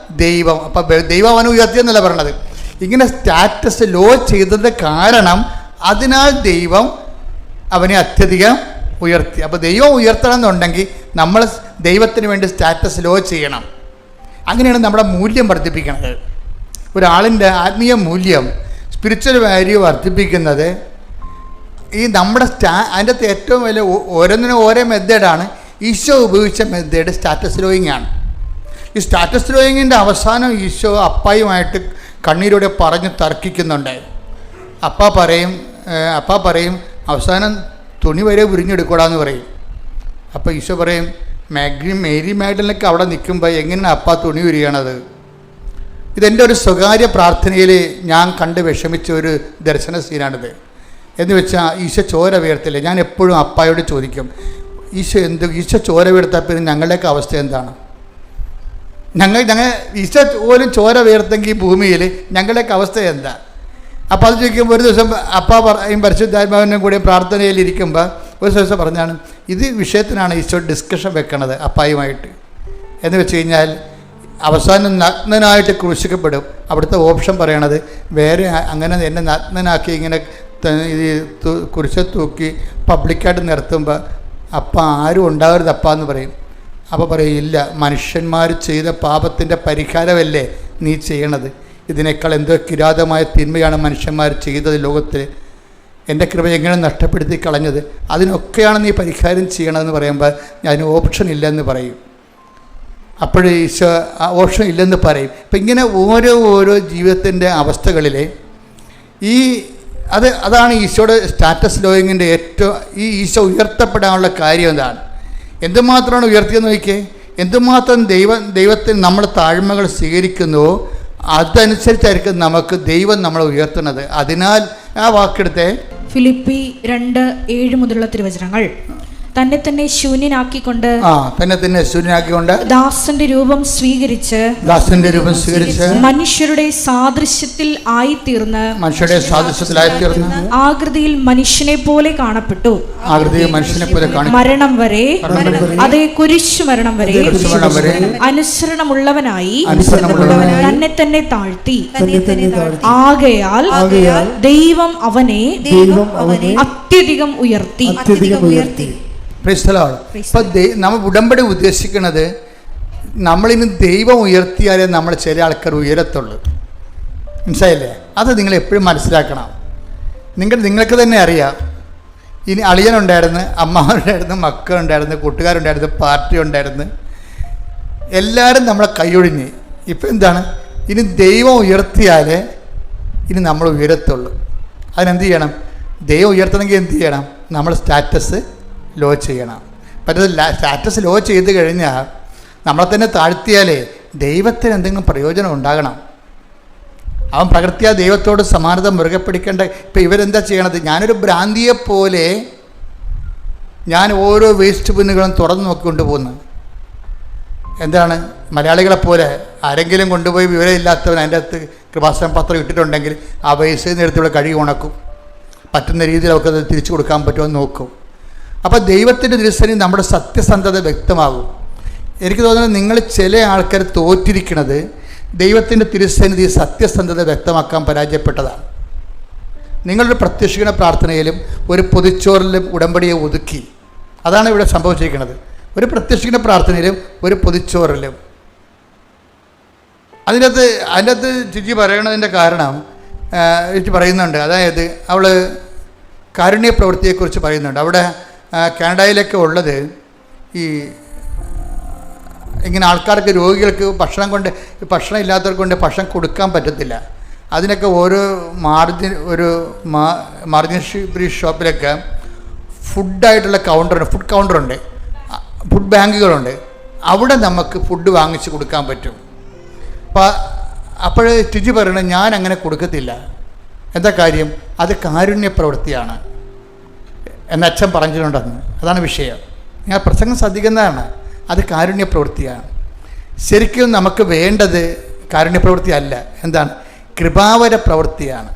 ദൈവം, അപ്പം ദൈവം അവനെ ഉയർത്തിയെന്നല്ല പറയണത്. ഇങ്ങനെ സ്റ്റാറ്റസ് ലോ ചെയ്തത് കാരണം അതിനാൽ ദൈവം അവനെ അത്യധികം ഉയർത്തി. അപ്പോൾ ദൈവം ഉയർത്തണം എന്നുണ്ടെങ്കിൽ നമ്മൾ ദൈവത്തിന് വേണ്ടി സ്റ്റാറ്റസ് ലോ ചെയ്യണം. അങ്ങനെയാണ് നമ്മുടെ മൂല്യം വർദ്ധിപ്പിക്കുന്നത്. ഒരാളിൻ്റെ ആത്മീയ മൂല്യം, സ്പിരിച്വൽ വാല്യൂ വർദ്ധിപ്പിക്കുന്നത് ഈ നമ്മുടെ അതിൻ്റെ അകത്ത് ഏറ്റവും വലിയ ഓരോന്നിനും ഓരോ മെത്തേഡാണ്. ഈശോ ഉപയോഗിച്ച മെത്തേഡ് സ്റ്റാറ്റസ് ലോയിങ് ആണ്. ഈ സ്റ്റാറ്റസ് ലോയിങ്ങിൻ്റെ അവസാനം ഈശോ അപ്പായുമായിട്ട് കണ്ണീരോടെ പറഞ്ഞ് തർക്കിക്കുന്നുണ്ട്. അപ്പ പറയും അവസാനം തുണി വരെ ഉരിഞ്ഞെടുക്കൂടാന്ന് പറയും. അപ്പോൾ ഈശോ പറയും, മേരി മാഗ്ഡലിനൊക്കെ അവിടെ നിൽക്കുമ്പോൾ എങ്ങനെയാണ് അപ്പ തുണി ഉരിയണത്? ഇതെൻ്റെ ഒരു സ്വകാര്യ പ്രാർത്ഥനയിൽ ഞാൻ കണ്ട് വിഷമിച്ച ഒരു ദർശന സീനാണിത്. എന്ന് വെച്ചാൽ ഈശോ ചോര വീർത്തില്ല. ഞാൻ എപ്പോഴും അപ്പായോട് ചോദിക്കും, ഈശോ ചോര വീർത്താൽ പിന്നെ ഞങ്ങളുടെയൊക്കെ അവസ്ഥ എന്താണ്? ഈശോ പോലും ചോര വീർത്തെങ്കിൽ ഭൂമിയിൽ ഞങ്ങളുടെയൊക്കെ അവസ്ഥ എന്താ? അപ്പോൾ അത് ചോദിക്കുമ്പോൾ ഒരു ദിവസം അപ്പ പരിശുദ്ധാത്മാവിനും കൂടി പ്രാർത്ഥനയിലിരിക്കുമ്പോൾ ഒരു ദിവസം പറഞ്ഞാണ്, ഇത് വിഷയത്തിനാണ് ഈശോ ഡിസ്കഷൻ വെക്കണത് അപ്പായുമായിട്ട്. എന്ന് വെച്ച് കഴിഞ്ഞാൽ അവസാനം നഗ്നനായിട്ട് ക്രൂശിക്കപ്പെടും. അവിടുത്തെ ഓപ്ഷൻ പറയണത് വേറെ അങ്ങനെ എന്നെ നഗ്നനാക്കി ഇങ്ങനെ കുരിശെ തൂക്കി പബ്ലിക്കായിട്ട് നിർത്തുമ്പോൾ അപ്പ ആരും ഉണ്ടാകരുത് അപ്പ എന്ന് പറയും. അപ്പോൾ പറയും, ഇല്ല, മനുഷ്യന്മാർ ചെയ്ത പാപത്തിൻ്റെ പരിഹാരമല്ലേ നീ ചെയ്യണത്? ഇതിനേക്കാൾ എന്തോ കിരാതമായ തിന്മയാണ് മനുഷ്യന്മാർ ചെയ്തത് ലോകത്തിൽ. എൻ്റെ കൃപ എങ്ങനെ നഷ്ടപ്പെടുത്തി കളഞ്ഞത്? അതിനൊക്കെയാണ് നീ പരിഹാരം ചെയ്യണമെന്ന് പറയുമ്പോൾ ഞാൻ ഓപ്ഷൻ ഇല്ലെന്ന് പറയും. അപ്പോഴേ ഈശോ ഓപ്ഷൻ ഇല്ലെന്ന് പറയും. ഇപ്പം ഇങ്ങനെ ഓരോ ജീവിതത്തിൻ്റെ അവസ്ഥകളിൽ അതാണ് ഈശോയുടെ സ്റ്റാറ്റസ് ലോയിങ്ങിൻ്റെ ഏറ്റവും ഈ ഈശോ ഉയർത്തപ്പെടാനുള്ള കാര്യം എന്താണ്? എന്തുമാത്രമാണ് ഉയർത്തിയെന്ന് നോക്കിയേ. എന്തുമാത്രം ദൈവത്തിന് നമ്മൾ താഴ്മകൾ സ്വീകരിക്കുന്നുവോ അതനുസരിച്ചായിരിക്കും നമുക്ക് ദൈവം നമ്മളെ ഉയർത്തുന്നത്. അതിനാൽ ആ വാക്കെടുത്തേ, ഫിലിപ്പി 2:7 മുതലുള്ള തിരുവചനങ്ങൾ. തന്നെ ശൂന്യനാക്കിക്കൊണ്ട് ദാസന്റെ രൂപം സ്വീകരിച്ച് മനുഷ്യരുടെ സാദൃശ്യത്തിൽ ആയിത്തീർന്ന് ആകൃതിയിൽ മനുഷ്യനെ പോലെ കാണപ്പെട്ടു. മരണം വരെ, അതേ കുരിശു മരണം വരെ അനുസരണമുള്ളവനായി തന്നെ താഴ്ത്തി. ആകയാൽ ദൈവം അവനെ അത്യധികം ഉയർത്തി. ഇപ്പം നമ്മൾ ഉടമ്പടി ഉദ്ദേശിക്കുന്നത് നമ്മളിന്ന് ദൈവം ഉയർത്തിയാലേ നമ്മൾ ചില ആൾക്കാർ ഉയരത്തുള്ളൂ. മനസ്സിലായില്ലേ? അത് നിങ്ങൾ എപ്പോഴും മനസ്സിലാക്കണം. നിങ്ങൾക്ക് തന്നെ അറിയാം. ഇനി അളിയനുണ്ടായിരുന്നു, അമ്മാവനുണ്ടായിരുന്നു, മക്കളുണ്ടായിരുന്നു, കൂട്ടുകാരുണ്ടായിരുന്നു, പാർട്ടി ഉണ്ടായിരുന്നു, എല്ലാവരും നമ്മളെ കൈയൊഴിഞ്ഞ്. ഇപ്പം എന്താണ്? ഇനി ദൈവം ഉയർത്തിയാലേ ഇനി നമ്മൾ ഉയരത്തുള്ളൂ. അതിനെന്ത് ചെയ്യണം? ദൈവം ഉയർത്തണമെങ്കിൽ എന്ത് ചെയ്യണം? നമ്മൾ സ്റ്റാറ്റസ് ലോ ചെയ്യണം. പറ്റുന്നത് സ്റ്റാറ്റസ് ലോ ചെയ്ത് കഴിഞ്ഞാൽ നമ്മളെ തന്നെ താഴ്ത്തിയാലേ ദൈവത്തിന് എന്തെങ്കിലും പ്രയോജനം ഉണ്ടാകണം. അവൻ പ്രകൃതിയാ ദൈവത്തോട് സമാനത മുറുകെ പിടിക്കേണ്ട. ഇപ്പം ഇവരെന്താ ചെയ്യണത്? ഞാനൊരു ഭ്രാന്തിയെപ്പോലെ ഞാൻ ഓരോ വേസ്റ്റ് ബിന്നുകളും തുറന്നു നോക്കിക്കൊണ്ട് പോകുന്നു. എന്താണ് മലയാളികളെപ്പോലെ ആരെങ്കിലും കൊണ്ടുപോയി വിവരമില്ലാത്തവൻ അതിൻ്റെ അകത്ത് കൃപാസനം പത്രം ഇട്ടിട്ടുണ്ടെങ്കിൽ ആ പൈസയിൽ നിന്ന് എടുത്തിവിടെ കഴുകി ഉണക്കും, പറ്റുന്ന രീതിയിലൊക്കെ അത് തിരിച്ചു കൊടുക്കാൻ പറ്റുമോ എന്ന് നോക്കും. അപ്പോൾ ദൈവത്തിൻ്റെ തിരുസന്നിധിയിൽ നമ്മുടെ സത്യസന്ധത വ്യക്തമാകും. എനിക്ക് തോന്നുന്നത് നിങ്ങൾ ചില ആൾക്കാർ തോറ്റിരിക്കുന്നത് ദൈവത്തിൻ്റെ തിരുസന്നിധി സത്യസന്ധത വ്യക്തമാക്കാൻ പരാജയപ്പെട്ടതാണ്. നിങ്ങളുടെ പ്രത്യക്ഷീണ പ്രാർത്ഥനയിലും ഒരു പൊതിച്ചോറിലും ഉടമ്പടിയെ ഒതുക്കി. അതാണ് ഇവിടെ സംഭവിച്ചിരിക്കുന്നത്. ഒരു പ്രത്യക്ഷീണ പ്രാർത്ഥനയിലും ഒരു പൊതിച്ചോറിലും. അതിനകത്ത് ജിജി പറയണതിൻ്റെ കാരണം ജിജി പറയുന്നുണ്ട്. അതായത് അവൾ കാരുണ്യ പ്രവൃത്തിയെക്കുറിച്ച് പറയുന്നുണ്ട്. അവിടെ കാനഡയിലൊക്കെ ഉള്ളത് ഈ ഇങ്ങനെ ആൾക്കാർക്ക്, രോഗികൾക്ക് ഭക്ഷണം ഇല്ലാത്തവർക്ക് കൊണ്ട് ഭക്ഷണം കൊടുക്കാൻ പറ്റത്തില്ല. അതിനൊക്കെ ഓരോ മാർജിൻ ഷോപ്പിലൊക്കെ ഫുഡായിട്ടുള്ള ഫുഡ് കൗണ്ടറുണ്ട്, ഫുഡ് ബാങ്കുകളുണ്ട്. അവിടെ നമുക്ക് ഫുഡ് വാങ്ങിച്ച് കൊടുക്കാൻ പറ്റും. അപ്പോൾ ടിജി പറയണത് ഞാൻ അങ്ങനെ കൊടുക്കത്തില്ല. എന്താ കാര്യം? അത് കാരുണ്യ പ്രവൃത്തിയാണ് എന്ന് അച്ഛൻ പറഞ്ഞിട്ടുണ്ടെന്ന്. അതാണ് വിഷയം. ഞാൻ പ്രസംഗം ശ്രദ്ധിക്കുന്നതാണ്. അത് കാരുണ്യ പ്രവൃത്തിയാണ്. ശരിക്കും നമുക്ക് വേണ്ടത് കാരുണ്യ പ്രവൃത്തി അല്ല. എന്താണ്? കൃപാവര പ്രവൃത്തിയാണ്.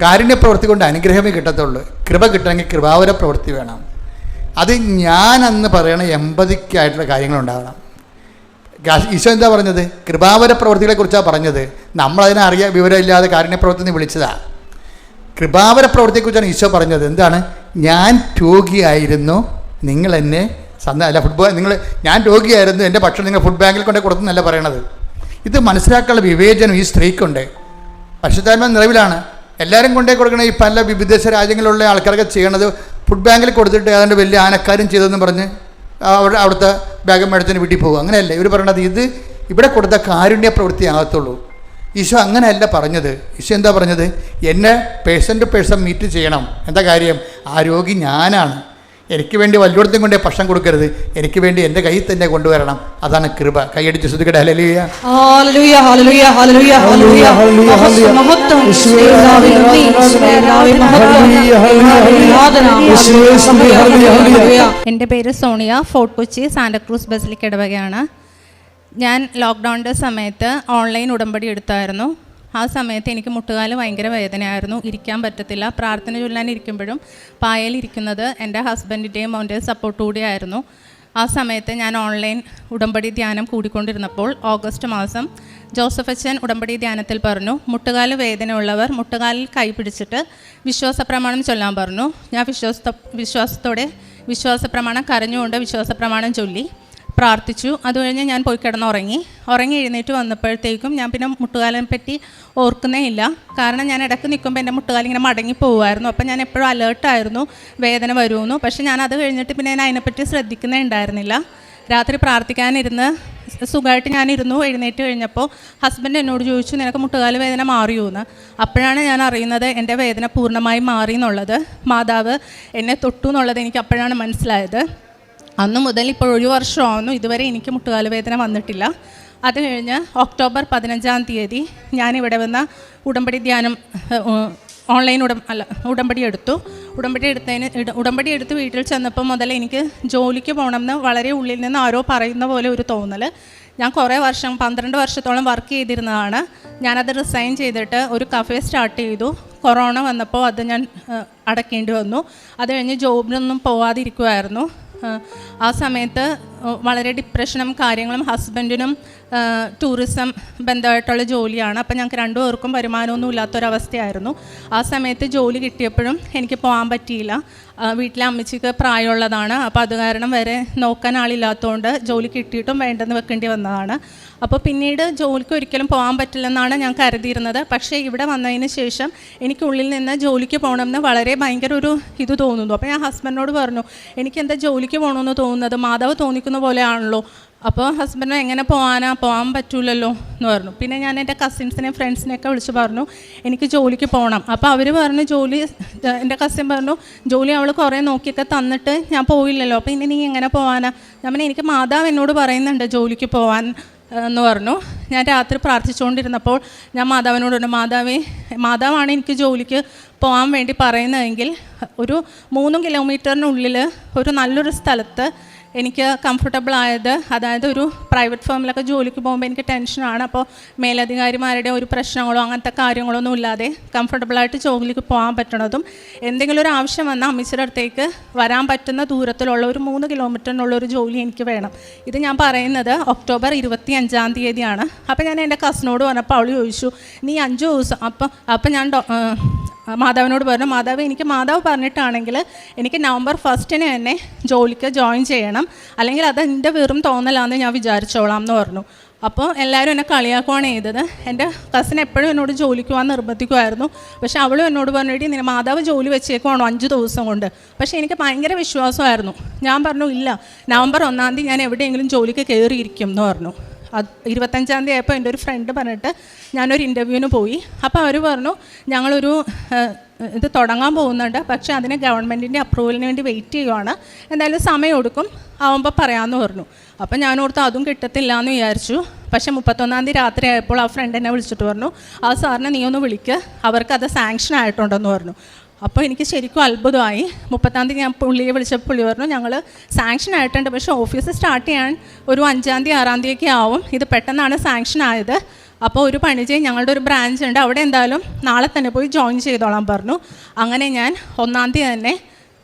കാരുണ്യ പ്രവൃത്തി കൊണ്ട് അനുഗ്രഹമേ കിട്ടത്തുള്ളൂ. കൃപ കിട്ടണമെങ്കിൽ കൃപാവര പ്രവൃത്തി വേണം. അത് ഞാനെന്ന് പറയണ എമ്പതിക്കായിട്ടുള്ള കാര്യങ്ങളുണ്ടാകണം. ഈശോ എന്താ പറഞ്ഞത്? കൃപാവര പ്രവൃത്തികളെക്കുറിച്ചാണ് പറഞ്ഞത്. നമ്മളതിനെ വിവരമില്ലാതെ കാരുണ്യ പ്രവൃത്തി എന്ന് വിളിച്ചതാണ്. കൃപാവര പ്രവൃത്തിയെക്കുറിച്ചാണ് ഈശോ പറഞ്ഞത്. എന്താണ്? ഞാൻ രോഗിയായിരുന്നു, നിങ്ങൾ എന്നെ ഞാൻ രോഗിയായിരുന്നു, എൻ്റെ ഭക്ഷണം നിങ്ങൾ ഫുഡ് ബാങ്കിൽ കൊണ്ടേ കൊടുത്തെന്നല്ല പറയണത്. ഇത് മനസ്സിലാക്കാനുള്ള വിവേചനം ഈ സ്ത്രീക്കുണ്ട്. പരിശുദ്ധാത്മ നിലവിലാണ്. എല്ലാവരും കൊണ്ടേ കൊടുക്കണ ഈ പല വിദേശ രാജ്യങ്ങളിലുള്ള ആൾക്കാരൊക്കെ ചെയ്യണത് ഫുഡ് ബാങ്കിൽ കൊടുത്തിട്ട് ഏതാണ്ട് വലിയ ആനക്കാരും ചെയ്തതെന്ന് പറഞ്ഞ് അവിടുത്തെ ബാഗ് മേടിച്ചതിന് വീട്ടിൽ പോകും. അങ്ങനെയല്ല ഇവർ പറയണത്. ഇത് ഇവിടെ കൊടുത്ത കാരുണ്യ പ്രവൃത്തി ആകത്തുള്ളൂ. ഈശോ അങ്ങനെയല്ല പറഞ്ഞത്. ഈശോ എന്താ പറഞ്ഞത്? എന്നെ പേഴ്സൺ ടു പേഴ്സൺ മീറ്റ് ചെയ്യണം. എന്താ കാര്യം? ആ രോഗി ഞാനാണ്. എനിക്ക് വേണ്ടി വല്ലോടത്തും കൊണ്ടേ ഭക്ഷണം കൊടുക്കരുത്, എനിക്ക് വേണ്ടി എൻ്റെ കയ്യിൽ തന്നെ കൊണ്ടുവരണം. അതാണ് കൃപ. കൈയടിച്ച് ശ്രദ്ധിക്കട്ടെ. Hallelujah, hallelujah, hallelujah, hallelujah, hallelujah. മഹത്വം എൻ്റെ പേര് Sonia. Fort Kochi Santa Cruz basilica ഇടവകയാണ്. ഞാൻ ലോക്ക്ഡൗണിൻ്റെ സമയത്ത് ഓൺലൈൻ ഉടമ്പടി എടുത്തായിരുന്നു. ആ സമയത്ത് എനിക്ക് മുട്ടുകാല് ഭയങ്കര വേദനയായിരുന്നു, ഇരിക്കാൻ പറ്റത്തില്ല. പ്രാർത്ഥന ചൊല്ലാൻ ഇരിക്കുമ്പോഴും പായലിരിക്കുന്നത് എൻ്റെ ഹസ്ബൻഡിൻ്റെയും അവൻ്റെയും സപ്പോർട്ടുകൂടി ആയിരുന്നു. ആ സമയത്ത് ഞാൻ ഓൺലൈൻ ഉടമ്പടി ധ്യാനം കൂടിക്കൊണ്ടിരുന്നപ്പോൾ ഓഗസ്റ്റ് മാസം ജോസഫ് അച്ഛൻ ഉടമ്പടി ധ്യാനത്തിൽ പറഞ്ഞു, മുട്ടുകാല് വേദനയുള്ളവർ മുട്ടുകാലിൽ കൈ പിടിച്ചിട്ട് വിശ്വാസപ്രമാണം ചൊല്ലാൻ പറഞ്ഞു. ഞാൻ വിശ്വാസത്തോടെ വിശ്വാസപ്രമാണം കരഞ്ഞുകൊണ്ട് വിശ്വാസപ്രമാണം ചൊല്ലി പ്രാർത്ഥിച്ചു. അത് കഴിഞ്ഞ് ഞാൻ പോയി കിടന്നുറങ്ങി. എഴുന്നേറ്റ് വന്നപ്പോഴത്തേക്കും ഞാൻ പിന്നെ മുട്ടുകാലിനെ പറ്റി ഓർക്കുന്നേ ഇല്ല. കാരണം ഞാൻ ഇടയ്ക്ക് നിൽക്കുമ്പോൾ എൻ്റെ മുട്ടുകാലിങ്ങനെ മടങ്ങി പോകുമായിരുന്നു. അപ്പം ഞാൻ എപ്പോഴും അലേർട്ടായിരുന്നു വേദന വരുമെന്നു. പക്ഷേ ഞാൻ അത് കഴിഞ്ഞിട്ട് പിന്നെ ഞാൻ അതിനെപ്പറ്റി ശ്രദ്ധിക്കുന്നേ ഉണ്ടായിരുന്നില്ല. രാത്രി പ്രാർത്ഥിക്കാനിരുന്ന് സുഖമായിട്ട് ഞാനിരുന്നു. എഴുന്നേറ്റ് കഴിഞ്ഞപ്പോൾ ഹസ്ബൻഡ് എന്നോട് ചോദിച്ചു, നിനക്ക് മുട്ടുകാല് വേദന മാറിയോ എന്ന്. അപ്പോഴാണ് ഞാൻ അറിയുന്നത് എൻ്റെ വേദന പൂർണ്ണമായും മാറി എന്നുള്ളത്. മാതാവ് എന്നെ തൊട്ടു എന്നുള്ളത് എനിക്ക് അപ്പോഴാണ് മനസ്സിലായത്. അന്ന് മുതൽ ഇപ്പോൾ 1 വർഷമാവുന്നു, ഇതുവരെ എനിക്ക് മുട്ടുകാല് വേദന വന്നിട്ടില്ല. അത് കഴിഞ്ഞ് ഒക്ടോബർ 15-ാം തീയതി ഞാനിവിടെ വന്ന ഉടമ്പടി ധ്യാനം ഓൺലൈൻ ഉടമ്പടി എടുത്തു. ഉടമ്പടി എടുത്ത് വീട്ടിൽ ചെന്നപ്പോൾ മുതൽ എനിക്ക് ജോലിക്ക് പോകണമെന്ന് വളരെ ഉള്ളിൽ നിന്ന് ആരോ പറയുന്ന പോലെ ഒരു തോന്നൽ. ഞാൻ കുറേ വർഷം 12 വർഷത്തോളം വർക്ക് ചെയ്തിരുന്നതാണ്. ഞാനത് റിസൈൻ ചെയ്തിട്ട് ഒരു കഫേ സ്റ്റാർട്ട് ചെയ്തു. കൊറോണ വന്നപ്പോൾ അത് ഞാൻ അടയ്ക്കേണ്ടി വന്നു. അത് കഴിഞ്ഞ് ജോബിനൊന്നും പോവാതിരിക്കുമായിരുന്നു. ആ സമയത്ത് വളരെ ഡിപ്രഷനും കാര്യങ്ങളും. ഹസ്ബൻഡിനും ടൂറിസം ബന്ധമായിട്ടുള്ള ജോലിയാണ്. അപ്പം ഞങ്ങൾക്ക് 2 പേർക്കും വരുമാനമൊന്നും ഇല്ലാത്തൊരവസ്ഥയായിരുന്നു. ആ സമയത്ത് ജോലി കിട്ടിയപ്പോഴും എനിക്ക് പോകാൻ പറ്റിയില്ല. വീട്ടിലെ അമ്മച്ചിക്ക് പ്രായമുള്ളതാണ്. അപ്പോൾ അത് കാരണം വരെ നോക്കാൻ ആളില്ലാത്തതുകൊണ്ട് ജോലി കിട്ടിയിട്ടും വേണ്ടെന്ന് വെക്കേണ്ടി വന്നതാണ്. അപ്പോൾ പിന്നീട് ജോലിക്ക് ഒരിക്കലും പോകാൻ പറ്റില്ലെന്നാണ് ഞാൻ കരുതിയിരുന്നത്. പക്ഷേ ഇവിടെ വന്നതിന് ശേഷം എനിക്കുള്ളിൽ നിന്ന് ജോലിക്ക് പോകണമെന്ന് വളരെ ഭയങ്കര ഒരു ഇത് തോന്നുന്നു. അപ്പോൾ ഞാൻ ഹസ്ബൻഡിനോട് പറഞ്ഞു, എനിക്കെന്താ ജോലിക്ക് പോകണമെന്ന് തോന്നുന്നത്? മാതാവ് തോന്നിക്കുന്ന പോലെയാണല്ലോ. അപ്പോൾ ഹസ്ബൻഡ് എങ്ങനെ പോകാൻ പറ്റൂലല്ലോ എന്ന് പറഞ്ഞു. പിന്നെ ഞാൻ എൻ്റെ കസിൻസിനെയും ഫ്രണ്ട്സിനെയൊക്കെ വിളിച്ച് പറഞ്ഞു, എനിക്ക് ജോലിക്ക് പോകണം. അപ്പോൾ അവർ പറഞ്ഞു, എൻ്റെ കസിൻ പറഞ്ഞു, ജോലി അവൾ കുറേ നോക്കിയൊക്കെ തന്നിട്ട് ഞാൻ പോയില്ലല്ലോ, അപ്പോൾ ഇനി നീ എങ്ങനെ പോകാനാ? ഞാൻ പറഞ്ഞു, എനിക്ക് മാതാവ് എന്നോട് പറയുന്നുണ്ട് ജോലിക്ക് പോകാൻ എന്ന് പറഞ്ഞു. ഞാൻ രാത്രി പ്രാർത്ഥിച്ചുകൊണ്ടിരുന്നപ്പോൾ ഞാൻ മാതാവിനോട് പറഞ്ഞു, മാതാവാണ് എനിക്ക് ജോലിക്ക് പോകാൻ വേണ്ടി പറയുന്നതെങ്കിൽ ഒരു 3 കിലോമീറ്ററിനുള്ളിൽ ഒരു നല്ലൊരു സ്ഥലത്ത് എനിക്ക് കംഫർട്ടബിൾ ആയത്, അതായത് ഒരു പ്രൈവറ്റ് ഫേമിലൊക്കെ ജോലിക്ക് പോകുമ്പോൾ എനിക്ക് ടെൻഷനാണ്. അപ്പോൾ മേലധികാരിമാരുടെ ഒരു പ്രശ്നങ്ങളോ അങ്ങനത്തെ കാര്യങ്ങളൊന്നും ഇല്ലാതെ കംഫർട്ടബിളായിട്ട് ജോലിക്ക് പോകാൻ പറ്റണതും, എന്തെങ്കിലും ഒരു ആവശ്യം വന്നാൽ അമ്മച്ചിയുടെ അടുത്തേക്ക് വരാൻ പറ്റുന്ന ദൂരത്തിലുള്ള ഒരു 3 കിലോമീറ്ററിനുള്ള ഒരു ജോലി എനിക്ക് വേണം. ഇത് ഞാൻ പറയുന്നത് ഒക്ടോബർ 25-ാം തീയതിയാണ്. അപ്പോൾ ഞാൻ എൻ്റെ കസിനോട് പറഞ്ഞപ്പോൾ അവൾ ചോദിച്ചു, നീ 5 ദിവസം അപ്പം ഞാൻ മാതാവിനോട് പറഞ്ഞു, മാതാവ് എനിക്ക് മാതാവ് പറഞ്ഞിട്ടാണെങ്കിൽ എനിക്ക് നവംബർ 1 തന്നെ ജോലിക്ക് ജോയിൻ ചെയ്യണം, അല്ലെങ്കിൽ അത് എൻ്റെ വെറും തോന്നലാണെന്ന് ഞാൻ വിചാരിച്ചോളാം എന്ന് പറഞ്ഞു. അപ്പോൾ എല്ലാവരും എന്നെ കളിയാക്കുകയാണ് ചെയ്തത്. എൻ്റെ കസിൻ എപ്പോഴും എന്നോട് ജോലിക്ക് പോകാൻ നിർബന്ധിക്കുമായിരുന്നു. പക്ഷേ അവളും എന്നോട് പറഞ്ഞിട്ട് നിന്നെ മാതാവ് ജോലി വെച്ചേക്കുവാണോ 5 ദിവസം കൊണ്ട്. പക്ഷേ എനിക്ക് ഭയങ്കര വിശ്വാസമായിരുന്നു. ഞാൻ പറഞ്ഞു ഇല്ല, നവംബർ 1-ാം തീയതി ഞാൻ എവിടെയെങ്കിലും ജോലിക്ക് കയറിയിരിക്കും എന്ന് പറഞ്ഞു. 25-ാം തീയതി ആയപ്പോൾ എൻ്റെ ഒരു ഫ്രണ്ട് പറഞ്ഞിട്ട് ഞാനൊരു ഇൻ്റർവ്യൂവിന് പോയി. അപ്പോൾ അവർ പറഞ്ഞു ഞങ്ങളൊരു ഇത് തുടങ്ങാൻ പോകുന്നുണ്ട്, പക്ഷേ അതിന് ഗവൺമെൻറ്റിൻ്റെ അപ്രൂവലിന് വേണ്ടി വെയിറ്റ് ചെയ്യുവാണ്, എന്തായാലും സമയം എടുക്കും, ആവുമ്പോൾ പറയാമെന്ന് പറഞ്ഞു. അപ്പം ഞാൻ ഓർത്ത് അതും കിട്ടത്തില്ല എന്ന് വിചാരിച്ചു. പക്ഷേ 31-ാം തീയതി രാത്രി ആയപ്പോൾ ആ ഫ്രണ്ട് എന്നെ വിളിച്ചിട്ട് പറഞ്ഞു, ആ സാറിനെ നീ ഒന്ന് വിളിക്കുക, അവർക്കത് സാങ്ഷൻ ആയിട്ടുണ്ടെന്ന് പറഞ്ഞു. അപ്പോൾ എനിക്ക് ശരിക്കും അത്ഭുതമായി. 30-ാം തീയതി ഞാൻ പുള്ളിയെ വിളിച്ചപ്പോൾ പുള്ളി പറഞ്ഞു ഞങ്ങൾ സാങ്ഷൻ ആയിട്ടുണ്ട്, പക്ഷേ ഓഫീസ് സ്റ്റാർട്ട് ചെയ്യാൻ ഒരു 5-ാം തീയതി 6-ാം തീയതിയൊക്കെ ആവും, ഇത് പെട്ടെന്നാണ് സാങ്ഷൻ ആയത്. അപ്പോൾ ഒരു പണി ചെയ്യും, ഞങ്ങളുടെ ഒരു ബ്രാഞ്ച് ഉണ്ട്, അവിടെ എന്തായാലും നാളെ തന്നെ പോയി ജോയിൻ ചെയ്തോളാൻ പറഞ്ഞു. അങ്ങനെ ഞാൻ 1-ാം തീയതി തന്നെ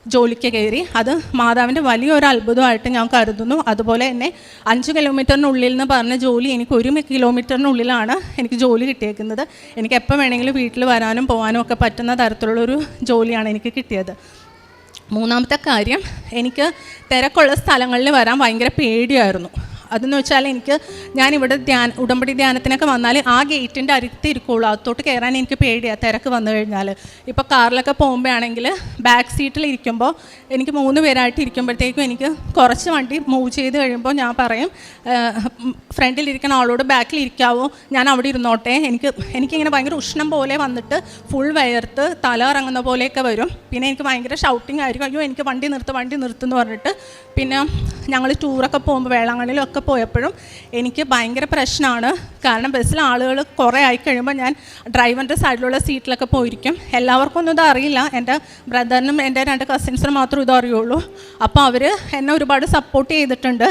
ജോലിക്ക് കയറി. അത് മാതാവിൻ്റെ വലിയൊരു അത്ഭുതമായിട്ട് ഞാൻ കരുതുന്നു. അതുപോലെ തന്നെ 5 കിലോമീറ്ററിനുള്ളിൽ എന്ന് പറഞ്ഞ ജോലി എനിക്ക് 1 കിലോമീറ്ററിനുള്ളിലാണ് എനിക്ക് ജോലി കിട്ടിയേക്കുന്നത്. എനിക്ക് എപ്പോൾ വേണമെങ്കിലും വീട്ടിൽ വരാനും പോകാനും ഒക്കെ പറ്റുന്ന തരത്തിലുള്ളൊരു ജോലിയാണ് എനിക്ക് കിട്ടിയത്. 3-ാമത്തെ കാര്യം, എനിക്ക് തിരക്കുള്ള സ്ഥലങ്ങളിൽ വരാൻ ഭയങ്കര പേടിയായിരുന്നു. അതെന്ന് വെച്ചാൽ ഞാനിവിടെ ഉടമ്പടി ധ്യാനത്തിനൊക്കെ വന്നാൽ ആ ഗേറ്റിൻ്റെ അടുത്ത് ഇരിക്കുള്ളൂ, അകത്തോട്ട് കയറാൻ എനിക്ക് പേടിയാണ് തിരക്ക് വന്നു കഴിഞ്ഞാൽ. ഇപ്പോൾ കാറിലൊക്കെ പോകുമ്പോഴാണെങ്കിൽ ബാക്ക് സീറ്റിൽ ഇരിക്കുമ്പോൾ എനിക്ക് 3 പേരായിട്ട് ഇരിക്കുമ്പോഴത്തേക്കും എനിക്ക് കുറച്ച് വണ്ടി മൂവ് ചെയ്ത് കഴിയുമ്പോൾ ഞാൻ പറയും ഫ്രണ്ടിലിരിക്കുന്ന ആളോട് ബാക്കിൽ ഇരിക്കാവോ, ഞാൻ അവിടെ ഇരുന്നോട്ടെ. എനിക്കിങ്ങനെ ഭയങ്കര ഉഷ്ണം പോലെ വന്നിട്ട് ഫുൾ വയർത്ത് തല ഇറങ്ങുന്ന പോലെയൊക്കെ വരും. പിന്നെ എനിക്ക് ഭയങ്കര ഷൗട്ടിങ് ആയിരിക്കും, അയ്യോ എനിക്ക് വണ്ടി നിർത്തുമെന്ന് പറഞ്ഞിട്ട്. പിന്നെ ഞങ്ങൾ ടൂറൊക്കെ പോകുമ്പോൾ വേളാങ്കണ്ണിയിലൊക്കെ പോയപ്പോഴും എനിക്ക് ഭയങ്കര പ്രശ്നമാണ്. കാരണം ബസ്സിൽ ആളുകൾ കുറേ ആയിക്കഴിയുമ്പോൾ ഞാൻ ഡ്രൈവറിൻ്റെ സൈഡിലുള്ള സീറ്റിലൊക്കെ പോയിരിക്കും. എല്ലാവർക്കും ഒന്നും ഇത് അറിയില്ല, എൻ്റെ ബ്രദറിനും എൻ്റെ 2 കസിൻസിനും മാത്രം ഇത് അറിയുള്ളൂ. അപ്പോൾ അവർ എന്നെ ഒരുപാട് സപ്പോർട്ട് ചെയ്തിട്ടുണ്ട്.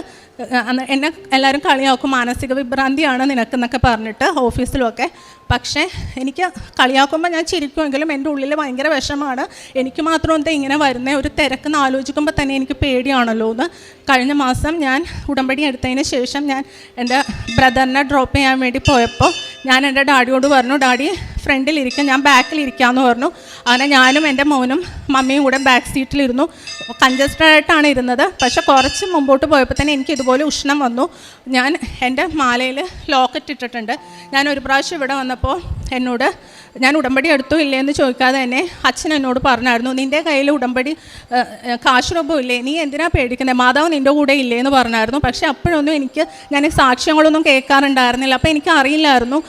എന്നെ എല്ലാവരും കളിയാക്കും, മാനസിക വിഭ്രാന്തിയാണ് നിനക്കെന്നൊക്കെ പറഞ്ഞിട്ട് ഓഫീസിലുമൊക്കെ. പക്ഷേ എനിക്ക് കളിയാക്കുമ്പോൾ ഞാൻ ചിരിക്കുമെങ്കിലും എൻ്റെ ഉള്ളിൽ ഭയങ്കര വിഷമമാണ്. എനിക്ക് മാത്രം എന്താ ഇങ്ങനെ വരുന്നത്, ഒരു തിരക്കെന്ന് ആലോചിക്കുമ്പോൾ തന്നെ എനിക്ക് പേടിയാണല്ലോ എന്ന്. കഴിഞ്ഞ മാസം ഞാൻ ഉടമ്പടി എടുത്തതിന് ശേഷം ഞാൻ എൻ്റെ ബ്രദറിനെ ഡ്രോപ്പ് ചെയ്യാൻ വേണ്ടി പോയപ്പോൾ ഞാൻ എൻ്റെ ഡാഡിയോട് പറഞ്ഞു, ഡാഡി ഫ്രണ്ടിലിരിക്കും, ഞാൻ ബാക്കിലിരിക്കാമെന്ന് പറഞ്ഞു. അങ്ങനെ ഞാനും എൻ്റെ മോനും മമ്മിയും കൂടെ ബാക്ക് സീറ്റിലിരുന്നു. കൺജസ്റ്റഡ് ആയിട്ടാണ് ഇരുന്നത്. പക്ഷെ കുറച്ച് മുമ്പോട്ട് പോയപ്പോൾ തന്നെ എനിക്ക് ഇതുപോലെ ഉഷ്ണം വന്നു. ഞാൻ എൻ്റെ മാലയിൽ ലോക്കറ്റ് ഇട്ടിട്ടുണ്ട്. ഞാൻ ഒരു പ്രാവശ്യം ഇവിടെ വന്നപ്പോൾ എന്നോട് ഞാൻ ഉടമ്പടി എടുത്തോ ഇല്ലേ എന്ന് ചോദിക്കാതെ തന്നെ അച്ഛൻ എന്നോട് പറഞ്ഞായിരുന്നു, നിൻ്റെ കയ്യിൽ ഉടമ്പടി കാശ് രൂപം ഇല്ലേ, നീ എന്തിനാ പേടിക്കുന്നത്, മാതാവ് നിൻ്റെ കൂടെ ഇല്ലേ എന്ന് പറഞ്ഞായിരുന്നു. പക്ഷേ അപ്പോഴൊന്നും ഞാൻ സാക്ഷ്യങ്ങളൊന്നും കേൾക്കാറുണ്ടായിരുന്നില്ല. അപ്പോൾ എനിക്ക് അറിയില്ലായിരുന്നു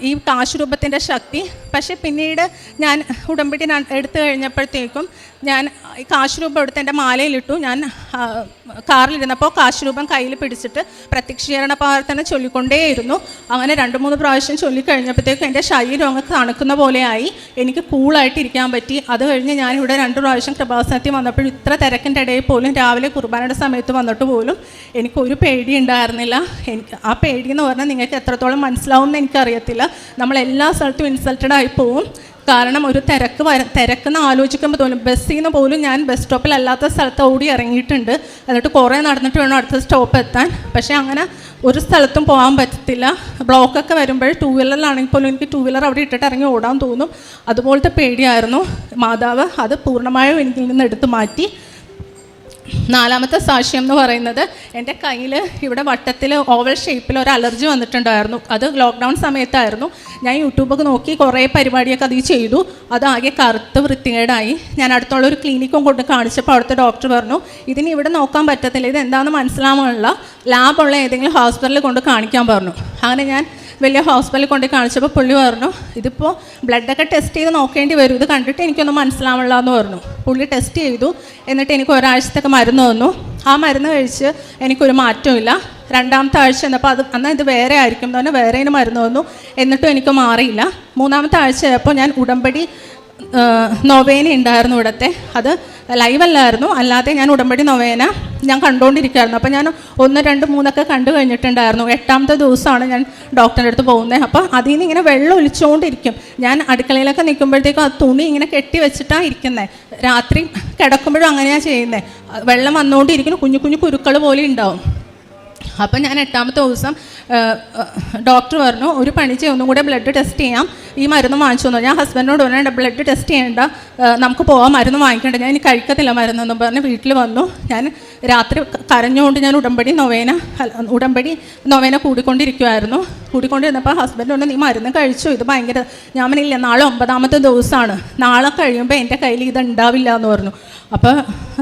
ഈ കാശ് രൂപത്തിൻ്റെ ശക്തി. പക്ഷേ പിന്നീട് ഞാൻ ഉടമ്പടി എടുത്തു കഴിഞ്ഞപ്പോഴത്തേക്കും ഞാൻ ഈ കാശ് രൂപം എടുത്ത് എൻ്റെ മാലയിലിട്ടു. ഞാൻ കാറിലിരുന്നപ്പോൾ കാശ് രൂപം കയ്യിൽ പിടിച്ചിട്ട് പ്രത്യക്ഷീകരണ പ്രാർത്ഥന ചൊല്ലിക്കൊണ്ടേയിരുന്നു. അങ്ങനെ 2-3 പ്രാവശ്യം ചൊല്ലിക്കഴിഞ്ഞപ്പോഴത്തേക്കും എൻ്റെ ശരീരം അങ്ങ് തണുക്കുന്ന പോലെയായി. എനിക്ക് കൂളായിട്ട് ഇരിക്കാൻ പറ്റി. അത് കഴിഞ്ഞ് ഞാനിവിടെ 2 പ്രാവശ്യം കൃപാസനത്തിൽ വന്നപ്പോഴും ഇത്ര തിരക്കിൻ്റെ ഇടയിൽ പോലും രാവിലെ കുർബാനയുടെ സമയത്ത് വന്നിട്ട് പോലും എനിക്കൊരു പേടി ഉണ്ടായിരുന്നില്ല. ആ പേടി എന്ന് പറഞ്ഞാൽ നിങ്ങൾക്ക് എത്രത്തോളം മനസ്സിലാവും എന്ന് എനിക്കറിയത്തില്ല. നമ്മളെല്ലാ സ്ഥലത്തും ഇൻസൾട്ടഡ് ആയി പോവും. കാരണം ഒരു തിരക്കെന്ന് ആലോചിക്കുമ്പോൾ തോന്നും. ബസ്സിൽ നിന്ന് പോലും ഞാൻ ബസ് സ്റ്റോപ്പിലല്ലാത്ത സ്ഥലത്ത് ഓടി ഇറങ്ങിയിട്ടുണ്ട്. എന്നിട്ട് കുറേ നടന്നിട്ട് വേണം അടുത്ത സ്റ്റോപ്പ് എത്താൻ. പക്ഷേ അങ്ങനെ ഒരു സ്ഥലത്തും പോകാൻ പറ്റത്തില്ല. ബ്ലോക്കൊക്കെ വരുമ്പോൾ 2 വീലറിലാണെങ്കിൽ പോലും എനിക്ക് 2 വീലർ അവിടെ ഇട്ടിട്ട് ഇറങ്ങി ഓടാൻ തോന്നും. അതുപോലത്തെ പേടിയായിരുന്നു. മാതാവ് അത് പൂർണ്ണമായും എനിക്കിൽ നിന്ന് എടുത്തു മാറ്റി. 4-ാമത്തെ സാക്ഷ്യം എന്ന് പറയുന്നത്, എൻ്റെ കയ്യിൽ ഇവിടെ വട്ടത്തിൽ ഓവൽ ഷേപ്പിൽ ഒരു അലർജി വന്നിട്ടുണ്ടായിരുന്നു. അത് ലോക്ക്ഡൗൺ സമയത്തായിരുന്നു. ഞാൻ യൂട്യൂബൊക്കെ നോക്കി കുറേ പരിപാടിയൊക്കെ അത് ചെയ്തു. അതാകെ കറുത്ത് വൃത്തികേടായി. ഞാൻ അടുത്തുള്ളൊരു ക്ലിനിക്കും കൊണ്ട് കാണിച്ചപ്പോൾ അവിടുത്തെ ഡോക്ടർ പറഞ്ഞു, ഇതിന് ഇവിടെ നോക്കാൻ പറ്റത്തില്ല, ഇത് എന്താണെന്ന് മനസ്സിലാവാനുള്ള ലാബുള്ള ഏതെങ്കിലും ഹോസ്പിറ്റലിൽ കൊണ്ട് കാണിക്കാൻ പറഞ്ഞു. അങ്ങനെ ഞാൻ വലിയ ഹോസ്പിറ്റലിൽ കൊണ്ട് കാണിച്ചപ്പോൾ പുള്ളി പറഞ്ഞു, ഇതിപ്പോൾ ബ്ലഡൊക്കെ ടെസ്റ്റ് ചെയ്ത് നോക്കേണ്ടി വരും, ഇത് കണ്ടിട്ട് എനിക്കൊന്നും മനസ്സിലാവില്ല എന്ന് പറഞ്ഞു. പുള്ളി ടെസ്റ്റ് ചെയ്തു. എന്നിട്ട് എനിക്ക് ഒരാഴ്ചത്തൊക്കെ മരുന്ന് തന്നു. ആ മരുന്ന് കഴിച്ച് എനിക്കൊരു മാറ്റമില്ല. 2-ാമത്തെ ആഴ്ച എന്നപ്പോൾ എന്നാൽ ഇത് വേറെ ആയിരിക്കും എന്ന് പറഞ്ഞാൽ വേറെ മരുന്ന് തന്നു. എന്നിട്ടും എനിക്ക് മാറിയില്ല. 3-ാമത്തെ ആഴ്ച ആയപ്പോൾ ഞാൻ ഉടമ്പടി നൊവേന ഉണ്ടായിരുന്നു ഇവിടുത്തെ. അത് ലൈവല്ലായിരുന്നു, അല്ലാതെ ഞാൻ ഉടമ്പടി നൊവേന ഞാൻ കണ്ടുകൊണ്ടിരിക്കുകയായിരുന്നു. അപ്പോൾ ഞാൻ 1, 2, 3 കണ്ടു കഴിഞ്ഞിട്ടുണ്ടായിരുന്നു. 8ാമത്തെ ദിവസമാണ് ഞാൻ ഡോക്ടറിൻ്റെ അടുത്ത് പോകുന്നത്. അപ്പോൾ അതിൽ നിന്ന് ഇങ്ങനെ വെള്ളം ഒലിച്ചുകൊണ്ടിരിക്കും. ഞാൻ അടുക്കളയിലൊക്കെ നിൽക്കുമ്പോഴത്തേക്കും ആ തുണി ഇങ്ങനെ കെട്ടി വെച്ചിട്ടാണ് ഇരിക്കുന്നത്. രാത്രി കിടക്കുമ്പോഴും അങ്ങനെയാണ് ചെയ്യുന്നത്. വെള്ളം വന്നുകൊണ്ടിരിക്കുന്നു, കുഞ്ഞു കുഞ്ഞു കുരുക്കൾ പോലെ ഉണ്ടാവും. അപ്പം ഞാൻ 8ാമത്തെ ദിവസം ഡോക്ടർ പറഞ്ഞു, ഒരു പണി ചെയ്യും, ഒന്നും കൂടെ ബ്ലഡ് ടെസ്റ്റ് ചെയ്യാം, ഈ മരുന്ന് വാങ്ങിച്ചു തന്നു. ഞാൻ ഹസ്ബൻഡിനോട് പറഞ്ഞു, ബ്ലഡ് ടെസ്റ്റ് ചെയ്യേണ്ട, നമുക്ക് പോകാൻ, മരുന്ന് വാങ്ങിക്കേണ്ട, ഞാൻ ഇനി കഴിക്കത്തില്ല മരുന്നെന്നും പറഞ്ഞ് വീട്ടിൽ വന്നു. ഞാൻ രാത്രി കരഞ്ഞുകൊണ്ട് ഞാൻ ഉടമ്പടി നൊവേന കൂടിക്കൊണ്ടിരുന്നപ്പോൾ ഹസ്ബൻഡ് കൊണ്ട്, നീ മരുന്ന് കഴിച്ചു, ഇത് ഭയങ്കര, ഞാൻ പറഞ്ഞില്ല, നാളെ 9ാമത്തെ ദിവസമാണ്, നാളെ കഴിയുമ്പോൾ എൻ്റെ കയ്യിൽ ഇത് ഉണ്ടാവില്ല എന്ന് പറഞ്ഞു. അപ്പോൾ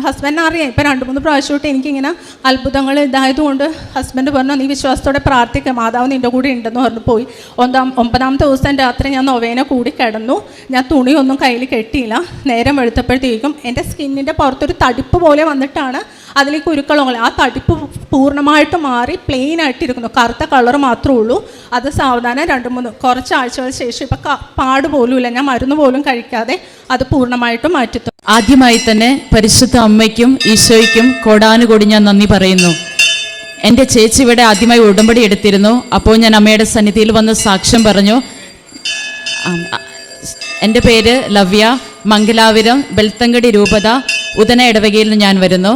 ഹസ്ബൻഡിനെ അറിയാം, ഇപ്പോൾ 2-3 പ്രാവശ്യമായിട്ട് എനിക്കിങ്ങനെ അത്ഭുതങ്ങൾ ഇതായതുകൊണ്ട് ഹസ്ബൻഡ് പറഞ്ഞു, നീ വിശ്വാസത്തോടെ പ്രാർത്ഥിക്കുക, മാതാവ് നിൻ്റെ കൂടെ ഉണ്ടെന്ന് പറഞ്ഞു പോയി. 9ാമത്തെ ദിവസം രാത്രി ഞാൻ നൊവേന കൂടി കിടന്നു. ഞാൻ തുണിയൊന്നും കയ്യിൽ കെട്ടിയില്ല. നേരം വെളുത്തപ്പോഴത്തേക്കും എൻ്റെ സ്കിന്നിൻ്റെ പുറത്തൊരു തടിപ്പ് പോലെ വന്നിട്ടാണ് അതിലേക്ക് കുരുക്കളോ ആ തടിപ്പ് പൂർണ്ണമായിട്ട് മാറി പ്ലെയിൻ ആയിട്ടിരിക്കുന്നു. കറുത്ത കളർ മാത്രമേ ഉള്ളൂ. അത് സാവധാനം 2-3 കുറച്ച് ആഴ്ചകൾക്ക് ശേഷം ഇപ്പം പാട് പോലും ഇല്ല. ഞാൻ മരുന്ന് പോലും കഴിക്കാതെ അത് പൂർണ്ണമായിട്ടും മാറ്റി. ആദ്യമായി തന്നെ പരിശുദ്ധ അമ്മയ്ക്കും ഈശോയ്ക്കും കോടാനുകൂടി ഞാൻ നന്ദി പറയുന്നു. എൻ്റെ ചേച്ചി ഇവിടെ ആദ്യമായി ഉടമ്പടി എടുത്തിരുന്നു. അപ്പോൾ ഞാൻ അമ്മയുടെ സന്നിധിയിൽ വന്ന് സാക്ഷ്യം പറഞ്ഞു. എൻ്റെ പേര് ലവ്യ, മംഗലാപുരം ബെൽത്തങ്കടി രൂപത ഉദന ഇടവകയിൽ നിന്ന് ഞാൻ വരുന്നു.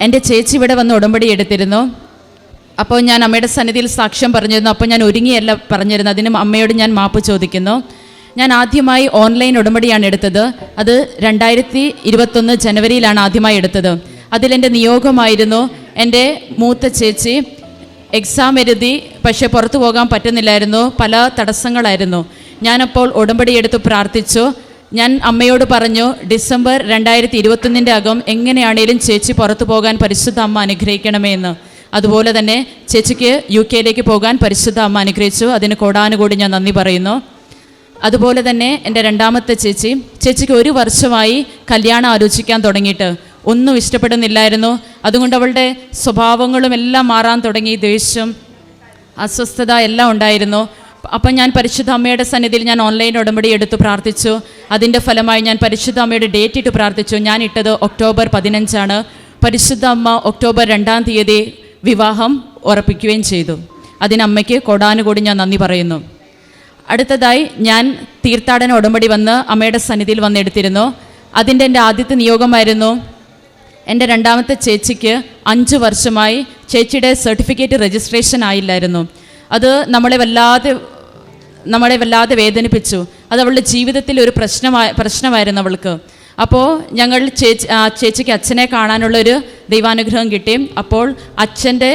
എൻ്റെ ചേച്ചി ഇവിടെ വന്ന് ഉടമ്പടി എടുത്തിരുന്നു. അപ്പോൾ ഞാൻ അമ്മയുടെ സന്നിധിയിൽ സാക്ഷ്യം പറഞ്ഞിരുന്നു. അപ്പോൾ ഞാൻ ഒരുങ്ങിയല്ല പറഞ്ഞിരുന്നു, അതിനും അമ്മയോട് ഞാൻ മാപ്പ് ചോദിക്കുന്നു. ഞാൻ ആദ്യമായി ഓൺലൈൻ ഉടമ്പടിയാണ് എടുത്തത്. അത് 2021 ജനുവരിയിലാണ് ആദ്യമായി എടുത്തത്. അതിലെൻ്റെ നിയോഗമായിരുന്നു, എൻ്റെ മൂത്ത ചേച്ചി എക്സാം എഴുതി, പക്ഷേ പുറത്തു പോകാൻ പറ്റുന്നില്ലായിരുന്നു, പല തടസ്സങ്ങളായിരുന്നു. ഞാനപ്പോൾ ഉടമ്പടി എടുത്ത് പ്രാർത്ഥിച്ചു. ഞാൻ അമ്മയോട് പറഞ്ഞു, ഡിസംബർ 2021 അകം എങ്ങനെയാണേലും ചേച്ചി പുറത്തു പോകാൻ പരിശുദ്ധ അമ്മ അനുഗ്രഹിക്കണമേ എന്ന്. അതുപോലെ തന്നെ ചേച്ചിക്ക് UK പോകാൻ പരിശുദ്ധ അമ്മ അനുഗ്രഹിച്ചു. അതിന് കോടാനുകൂടി ഞാൻ നന്ദി പറയുന്നു. അതുപോലെ തന്നെ എൻ്റെ 2ാമത്തെ ചേച്ചിക്ക് 1 വർഷമായി കല്യാണം ആലോചിക്കാൻ തുടങ്ങിയിട്ട് ഒന്നും ഇഷ്ടപ്പെടുന്നില്ലായിരുന്നു. അതുകൊണ്ട് അവളുടെ സ്വഭാവങ്ങളും എല്ലാം മാറാൻ തുടങ്ങി, ദേഷ്യം, അസ്വസ്ഥത എല്ലാം ഉണ്ടായിരുന്നു. അപ്പം ഞാൻ പരിശുദ്ധ അമ്മയുടെ സന്നിധിയിൽ ഞാൻ ഓൺലൈൻ ഉടമ്പടി എടുത്ത് പ്രാർത്ഥിച്ചു. അതിൻ്റെ ഫലമായി ഞാൻ പരിശുദ്ധ അമ്മയുടെ ഡേറ്റ് ഇട്ട് പ്രാർത്ഥിച്ചു. ഞാൻ ഇട്ടത് ഒക്ടോബർ 15 പരിശുദ്ധ അമ്മ ഒക്ടോബർ 2 വിവാഹം ഉറപ്പിക്കുകയും ചെയ്തു. അതിനമ്മയ്ക്ക് കോടാനുകൂടി ഞാൻ നന്ദി പറയുന്നു. അടുത്തതായി ഞാൻ തീർത്ഥാടന ഉടമ്പടി വന്ന് അമ്മയുടെ സന്നിധിയിൽ വന്നെടുത്തിരുന്നു. എൻ്റെ ആദ്യത്തെ നിയോഗമായിരുന്നു, എൻ്റെ 2ാമത്തെ ചേച്ചിക്ക് 5 വർഷമായി ചേച്ചിയുടെ സർട്ടിഫിക്കറ്റ് രജിസ്ട്രേഷൻ ആയില്ലായിരുന്നു. അത് നമ്മളെ വല്ലാതെ വേദനിപ്പിച്ചു. അത് അവളുടെ ജീവിതത്തിൽ ഒരു പ്രശ്നമായിരുന്നു അവൾക്ക്. അപ്പോൾ ഞങ്ങൾ ചേച്ചിക്ക് അച്ഛനെ കാണാനുള്ളൊരു ദൈവാനുഗ്രഹം കിട്ടി. അപ്പോൾ അച്ഛൻ്റെ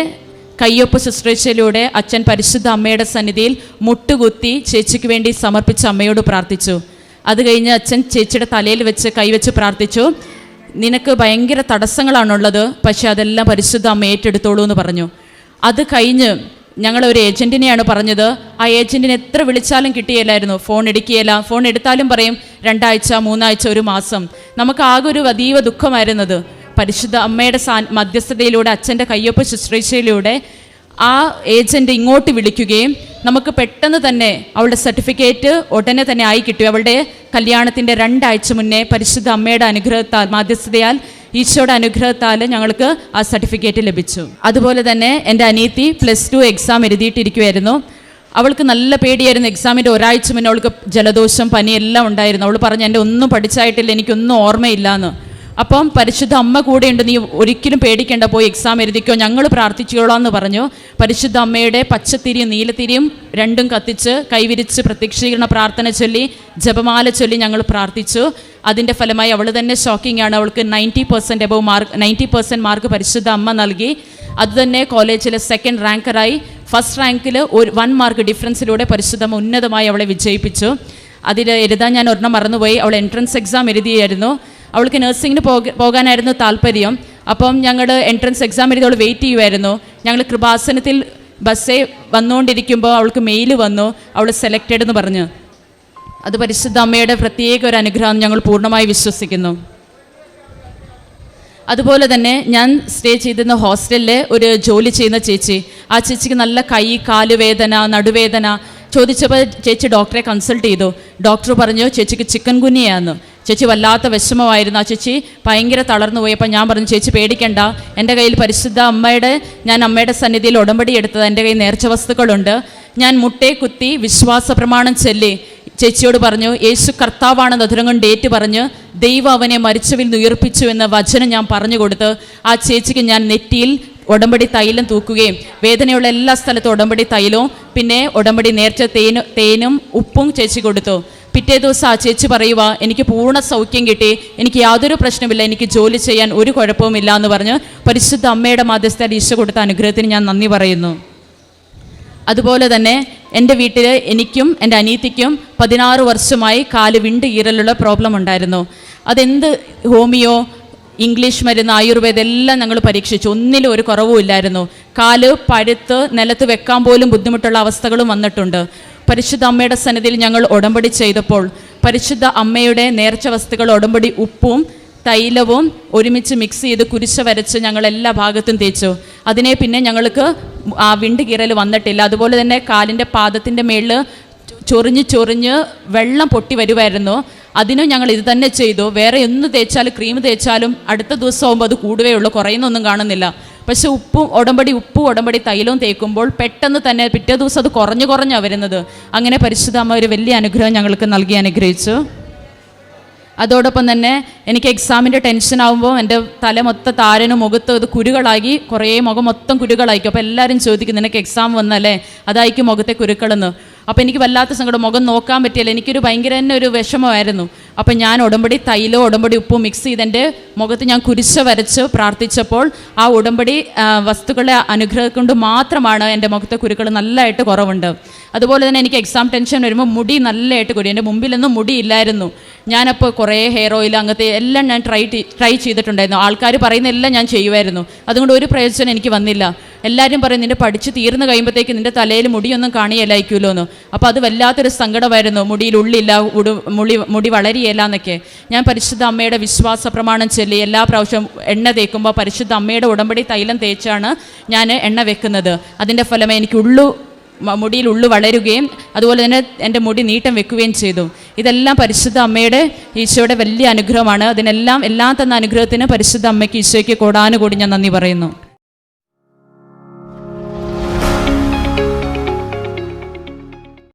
കയ്യൊപ്പ് ശുശ്രൂഷയിലൂടെ അച്ഛൻ പരിശുദ്ധ അമ്മയുടെ സന്നിധിയിൽ മുട്ടുകുത്തി ചേച്ചിക്ക് വേണ്ടി സമർപ്പിച്ച് അമ്മയോട് പ്രാർത്ഥിച്ചു. അത് കഴിഞ്ഞ് അച്ഛൻ ചേച്ചിയുടെ തലയിൽ വെച്ച് കൈവച്ച് പ്രാർത്ഥിച്ചു, നിനക്ക് ഭയങ്കര തടസ്സങ്ങളാണുള്ളത്, പക്ഷെ അതെല്ലാം പരിശുദ്ധ അമ്മ ഏറ്റെടുത്തോളൂ എന്ന് പറഞ്ഞു. അത് കഴിഞ്ഞ് ഞങ്ങളൊരു ഏജൻറ്റിനെയാണ് പറഞ്ഞത്. ആ ഏജൻറ്റിനെ എത്ര വിളിച്ചാലും കിട്ടിയില്ലായിരുന്നു, ഫോൺ എടുക്കുകയില്ല. ഫോൺ എടുത്താലും പറയും 2 ആഴ്ച 3 ആഴ്ച 1 മാസം. നമുക്ക് ആകെ ഒരു അതീവ ദുഃഖമായിരുന്നത്. പരിശുദ്ധ അമ്മയുടെ മധ്യസ്ഥതയിലൂടെ അച്ഛൻ്റെ കയ്യൊപ്പ് ശുശ്രൂഷയിലൂടെ ആ ഏജൻറ്റ് ഇങ്ങോട്ട് വിളിക്കുകയും നമുക്ക് പെട്ടെന്ന് തന്നെ അവളുടെ സർട്ടിഫിക്കറ്റ് ഉടനെ തന്നെ ആയി കിട്ടി. അവളുടെ കല്യാണത്തിൻ്റെ 2 ആഴ്ച മുന്നേ പരിശുദ്ധ അമ്മയുടെ അനുഗ്രഹത്താൽ, മധ്യസ്ഥതയാൽ, ഈശോയുടെ അനുഗ്രഹത്താൽ ഞങ്ങൾക്ക് ആ സർട്ടിഫിക്കറ്റ് ലഭിച്ചു. അതുപോലെ തന്നെ എൻ്റെ അനിയത്തി +2 എക്സാം എഴുതിയിട്ടിരിക്കുമായിരുന്നു. അവൾക്ക് നല്ല പേടിയായിരുന്നു. എക്സാമിൻ്റെ 1 ആഴ്ച മുന്നേ അവൾക്ക് ജലദോഷം, പനി എല്ലാം ഉണ്ടായിരുന്നു. അവൾ പറഞ്ഞു, എൻ്റെ ഒന്നും പഠിച്ചായിട്ടില്ല, എനിക്കൊന്നും ഓർമ്മയില്ല എന്ന്. അപ്പം പരിശുദ്ധ അമ്മ കൂടെയുണ്ട്, നീ ഒരിക്കലും പേടിക്കേണ്ട, പോയി എക്സാം എഴുതിക്കോ, ഞങ്ങൾ പ്രാർത്ഥിച്ചോളാം എന്ന് പറഞ്ഞു. പരിശുദ്ധ അമ്മയുടെ പച്ചത്തിരിയും നീലത്തിരിയും 2ഉം കത്തിച്ച് കൈവിരിച്ച് പ്രത്യക്ഷീകരണ പ്രാർത്ഥന ചൊല്ലി ജപമാല ചൊല്ലി ഞങ്ങൾ പ്രാർത്ഥിച്ചു. അതിൻ്റെ ഫലമായി അവൾ തന്നെ ഷോക്കിംഗ് ആണ്, അവൾക്ക് 90% മാർക്ക് പരിശുദ്ധ അമ്മ നൽകി. അതുതന്നെ കോളേജിലെ 2nd റാങ്കറായി. ഫസ്റ്റ് റാങ്കിൽ 1 മാർക്ക് ഡിഫറൻസിലൂടെ പരിശുദ്ധ അമ്മ ഉന്നതമായി അവളെ വിജയിപ്പിച്ചു. അതിൽ എഴുതാൻ ഞാൻ ഒരെണ്ണം മറന്നുപോയി. അവൾ എൻട്രൻസ് എക്സാം എഴുതിയായിരുന്നു. അവൾക്ക് നഴ്സിങ്ങിന് പോകാനായിരുന്നു താല്പര്യം. അപ്പം ഞങ്ങൾ എൻട്രൻസ് എക്സാം എഴുതി അവൾ വെയിറ്റ് ചെയ്യുമായിരുന്നു. ഞങ്ങൾ കൃപാസനത്തിൽ ബസ്സേ വന്നുകൊണ്ടിരിക്കുമ്പോൾ അവൾക്ക് മെയിൽ വന്നു, അവൾ സെലക്റ്റഡ് എന്ന് പറഞ്ഞു. അത് പരിശുദ്ധ അമ്മയുടെ പ്രത്യേക ഒരു അനുഗ്രഹം ഞങ്ങൾ പൂർണ്ണമായി വിശ്വസിക്കുന്നു. അതുപോലെ തന്നെ ഞാൻ സ്റ്റേ ചെയ്തിരുന്ന ഹോസ്റ്റലിൽ ഒരു ജോലി ചെയ്യുന്ന ചേച്ചി, ആ ചേച്ചിക്ക് നല്ല കൈ കാല് വേദന, നടുവേദന ചോദിച്ചപ്പോൾ ചേച്ചി ഡോക്ടറെ കൺസൾട്ട് ചെയ്തു. ഡോക്ടർ പറഞ്ഞു ചേച്ചിക്ക് ചിക്കൻ ഗുനിയാന്ന്. ചേച്ചി വല്ലാത്ത വിഷമമായിരുന്നു. ആ ചേച്ചി ഭയങ്കര തളർന്നു പോയി. അപ്പം ഞാൻ പറഞ്ഞു ചേച്ചി പേടിക്കണ്ട, എൻ്റെ കയ്യിൽ പരിശുദ്ധ ഞാൻ അമ്മയുടെ സന്നിധിയിൽ ഉടമ്പടി എടുത്തത്, എൻ്റെ കയ്യിൽ നേർച്ച വസ്തുക്കളുണ്ട്. ഞാൻ മുട്ടേ കുത്തി വിശ്വാസ പ്രമാണം ചൊല്ലി ചേച്ചിയോട് പറഞ്ഞു യേശു കർത്താവാണെന്ന് അധരം കൊണ്ട് ഏറ്റു പറഞ്ഞ് ദൈവം അവനെ മരിച്ചവരിൽ നിന്ന് ഉയർപ്പിച്ചു എന്ന വചനം ഞാൻ പറഞ്ഞു കൊടുത്ത് ആ ചേച്ചിക്ക് ഞാൻ നെറ്റിയിൽ ഉടമ്പടി തൈലം തൂക്കുകയും വേദനയുള്ള എല്ലാ സ്ഥലത്തും ഉടമ്പടി തൈലവും പിന്നെ ഉടമ്പടി നേർച്ച തേനും ഉപ്പും ചേച്ചി കൊടുത്തു. പിറ്റേ ദിവസം ആ ചേച്ചി പറയുക എനിക്ക് പൂർണ്ണ സൗഖ്യം കിട്ടി, എനിക്ക് യാതൊരു പ്രശ്നമില്ല, എനിക്ക് ജോലി ചെയ്യാൻ ഒരു കുഴപ്പവുമില്ല എന്ന് പറഞ്ഞ് പരിശുദ്ധ അമ്മയുടെ മധ്യസ്ഥയിൽ ഈശോ കൊടുത്ത അനുഗ്രഹത്തിന് ഞാൻ നന്ദി പറയുന്നു. അതുപോലെ തന്നെ എൻ്റെ വീട്ടിൽ എനിക്കും എൻ്റെ അനിയത്തിക്കും 16 വർഷമായി കാല് വിണ്ട് കീറലുള്ള പ്രോബ്ലം ഉണ്ടായിരുന്നു. അതെന്ത് ഹോമിയോ, ഇംഗ്ലീഷ് മരുന്ന്, ആയുർവേദം എല്ലാം ഞങ്ങൾ പരീക്ഷിച്ചു, ഒന്നിലും ഒരു കുറവും ഇല്ലായിരുന്നു. കാല് പഴുത്ത് നിലത്ത് വെക്കാൻ പോലും ബുദ്ധിമുട്ടുള്ള അവസ്ഥകളും വന്നിട്ടുണ്ട്. പരിശുദ്ധ അമ്മയുടെ സന്നിധിയിൽ ഞങ്ങൾ ഉടമ്പടി ചെയ്തപ്പോൾ പരിശുദ്ധ അമ്മയുടെ നേർച്ച വസ്തുക്കൾ ഉടമ്പടി ഉപ്പും തൈലവും ഒരുമിച്ച് മിക്സ് ചെയ്ത് കുരിശ് വരച്ച് ഞങ്ങൾ എല്ലാ ഭാഗത്തും തേച്ചു. അതിനെ പിന്നെ ഞങ്ങൾക്ക് ആ വിണ്ട് കീറൽ വന്നിട്ടില്ല. അതുപോലെ തന്നെ കാലിൻ്റെ പാദത്തിൻ്റെ മേളിൽ ചൊറിഞ്ഞ് വെള്ളം പൊട്ടി വരുമായിരുന്നു. അതിനും ഞങ്ങൾ ഇത് തന്നെ ചെയ്തു. വേറെ ഒന്ന് തേച്ചാലും ക്രീം തേച്ചാലും അടുത്ത ദിവസം ആകുമ്പോൾ അത് കൂടുകയേ ഉള്ളൂ, കുറയുന്നൊന്നും കാണുന്നില്ല. പക്ഷെ ഉപ്പും ഉടമ്പടി തൈലവും തേക്കുമ്പോൾ പെട്ടെന്ന് തന്നെ പിറ്റേ ദിവസം അത് കുറഞ്ഞാണ് വരുന്നത്. അങ്ങനെ പരിശുദ്ധ അമ്മ ഒരു വലിയ അനുഗ്രഹം ഞങ്ങൾക്ക് നൽകി അനുഗ്രഹിച്ചു. അതോടൊപ്പം തന്നെ എനിക്ക് എക്സാമിൻ്റെ ടെൻഷനാകുമ്പോൾ എൻ്റെ തല മൊത്തം താരനും മുഖത്ത് ഇത് കുരുകളാക്കി, കുറേ മുഖം മൊത്തം കുരുകളായിരിക്കും. അപ്പോൾ എല്ലാവരും ചോദിക്കും നിനക്ക് എക്സാം വന്നല്ലേ, അതായിരിക്കും മുഖത്തെ കുരുക്കളെന്ന്. അപ്പോൾ എനിക്ക് വല്ലാത്ത സങ്കടം, മുഖം നോക്കാൻ പറ്റിയില്ല. എനിക്കൊരു ഭയങ്കര തന്നെ ഒരു വിഷമമായിരുന്നു. അപ്പം ഞാൻ ഉടമ്പടി തൈലോ ഉടമ്പടി ഉപ്പും മിക്സ് ചെയ്ത് എൻ്റെ മുഖത്ത് ഞാൻ കുരിശ് വരച്ച് പ്രാർത്ഥിച്ചപ്പോൾ ആ ഉടമ്പടി വസ്തുക്കളെ അനുഗ്രഹം കൊണ്ട് മാത്രമാണ് എൻ്റെ മുഖത്തെ കുരുക്കൾ നല്ലതായിട്ട് കുറവുണ്ട്. അതുപോലെ തന്നെ എനിക്ക് എക്സാം ടെൻഷൻ വരുമ്പോൾ മുടി നല്ലതായിട്ട് കൂടി. എൻ്റെ മുമ്പിലൊന്നും മുടി ഇല്ലായിരുന്നു. ഞാനപ്പോൾ കുറേ ഹെയർ ഓയിൽ അങ്ങനത്തെ എല്ലാം ഞാൻ ട്രൈ ചെയ്തിട്ടുണ്ടായിരുന്നു. ആൾക്കാർ പറയുന്ന എല്ലാം ഞാൻ ചെയ്യുമായിരുന്നു. അതുകൊണ്ട് ഒരു പ്രയോജനം എനിക്ക് വന്നില്ല. എല്ലാവരും പറയും നിൻ്റെ പഠിച്ച് തീർന്നു കഴിയുമ്പോഴത്തേക്ക് നിൻ്റെ തലയിൽ മുടിയൊന്നും കാണിയല്ലായിരിക്കുമല്ലോ എന്ന്. അപ്പോൾ അത് വല്ലാത്തൊരു സങ്കടമായിരുന്നു. മുടിയിൽ ഉള്ളില്ല, മുടി വളരെയല്ല എന്നൊക്കെ. ഞാൻ പരിശുദ്ധ അമ്മയുടെ വിശ്വാസ പ്രമാണം ചൊല്ലി എല്ലാ പ്രാവശ്യവും എണ്ണ തേക്കുമ്പോൾ പരിശുദ്ധ അമ്മയുടെ ഉടമ്പടി തൈലം തേച്ചാണ് ഞാൻ എണ്ണ വെക്കുന്നത്. അതിൻ്റെ ഫലമായി എനിക്ക് മുടിയിൽ ഉള്ളു വളരുകയും അതുപോലെ തന്നെ എൻ്റെ മുടി നീട്ടം വെക്കുകയും ചെയ്തു. ഇതെല്ലാം പരിശുദ്ധ അമ്മയുടെ ഈശോയുടെ വലിയ അനുഗ്രഹമാണ്. അതിനെല്ലാം എല്ലാം തന്ന അനുഗ്രഹത്തിന് പരിശുദ്ധ അമ്മയ്ക്ക് ഈശോയ്ക്ക് കോടാനുകൂടി ഞാൻ നന്ദി പറയുന്നു.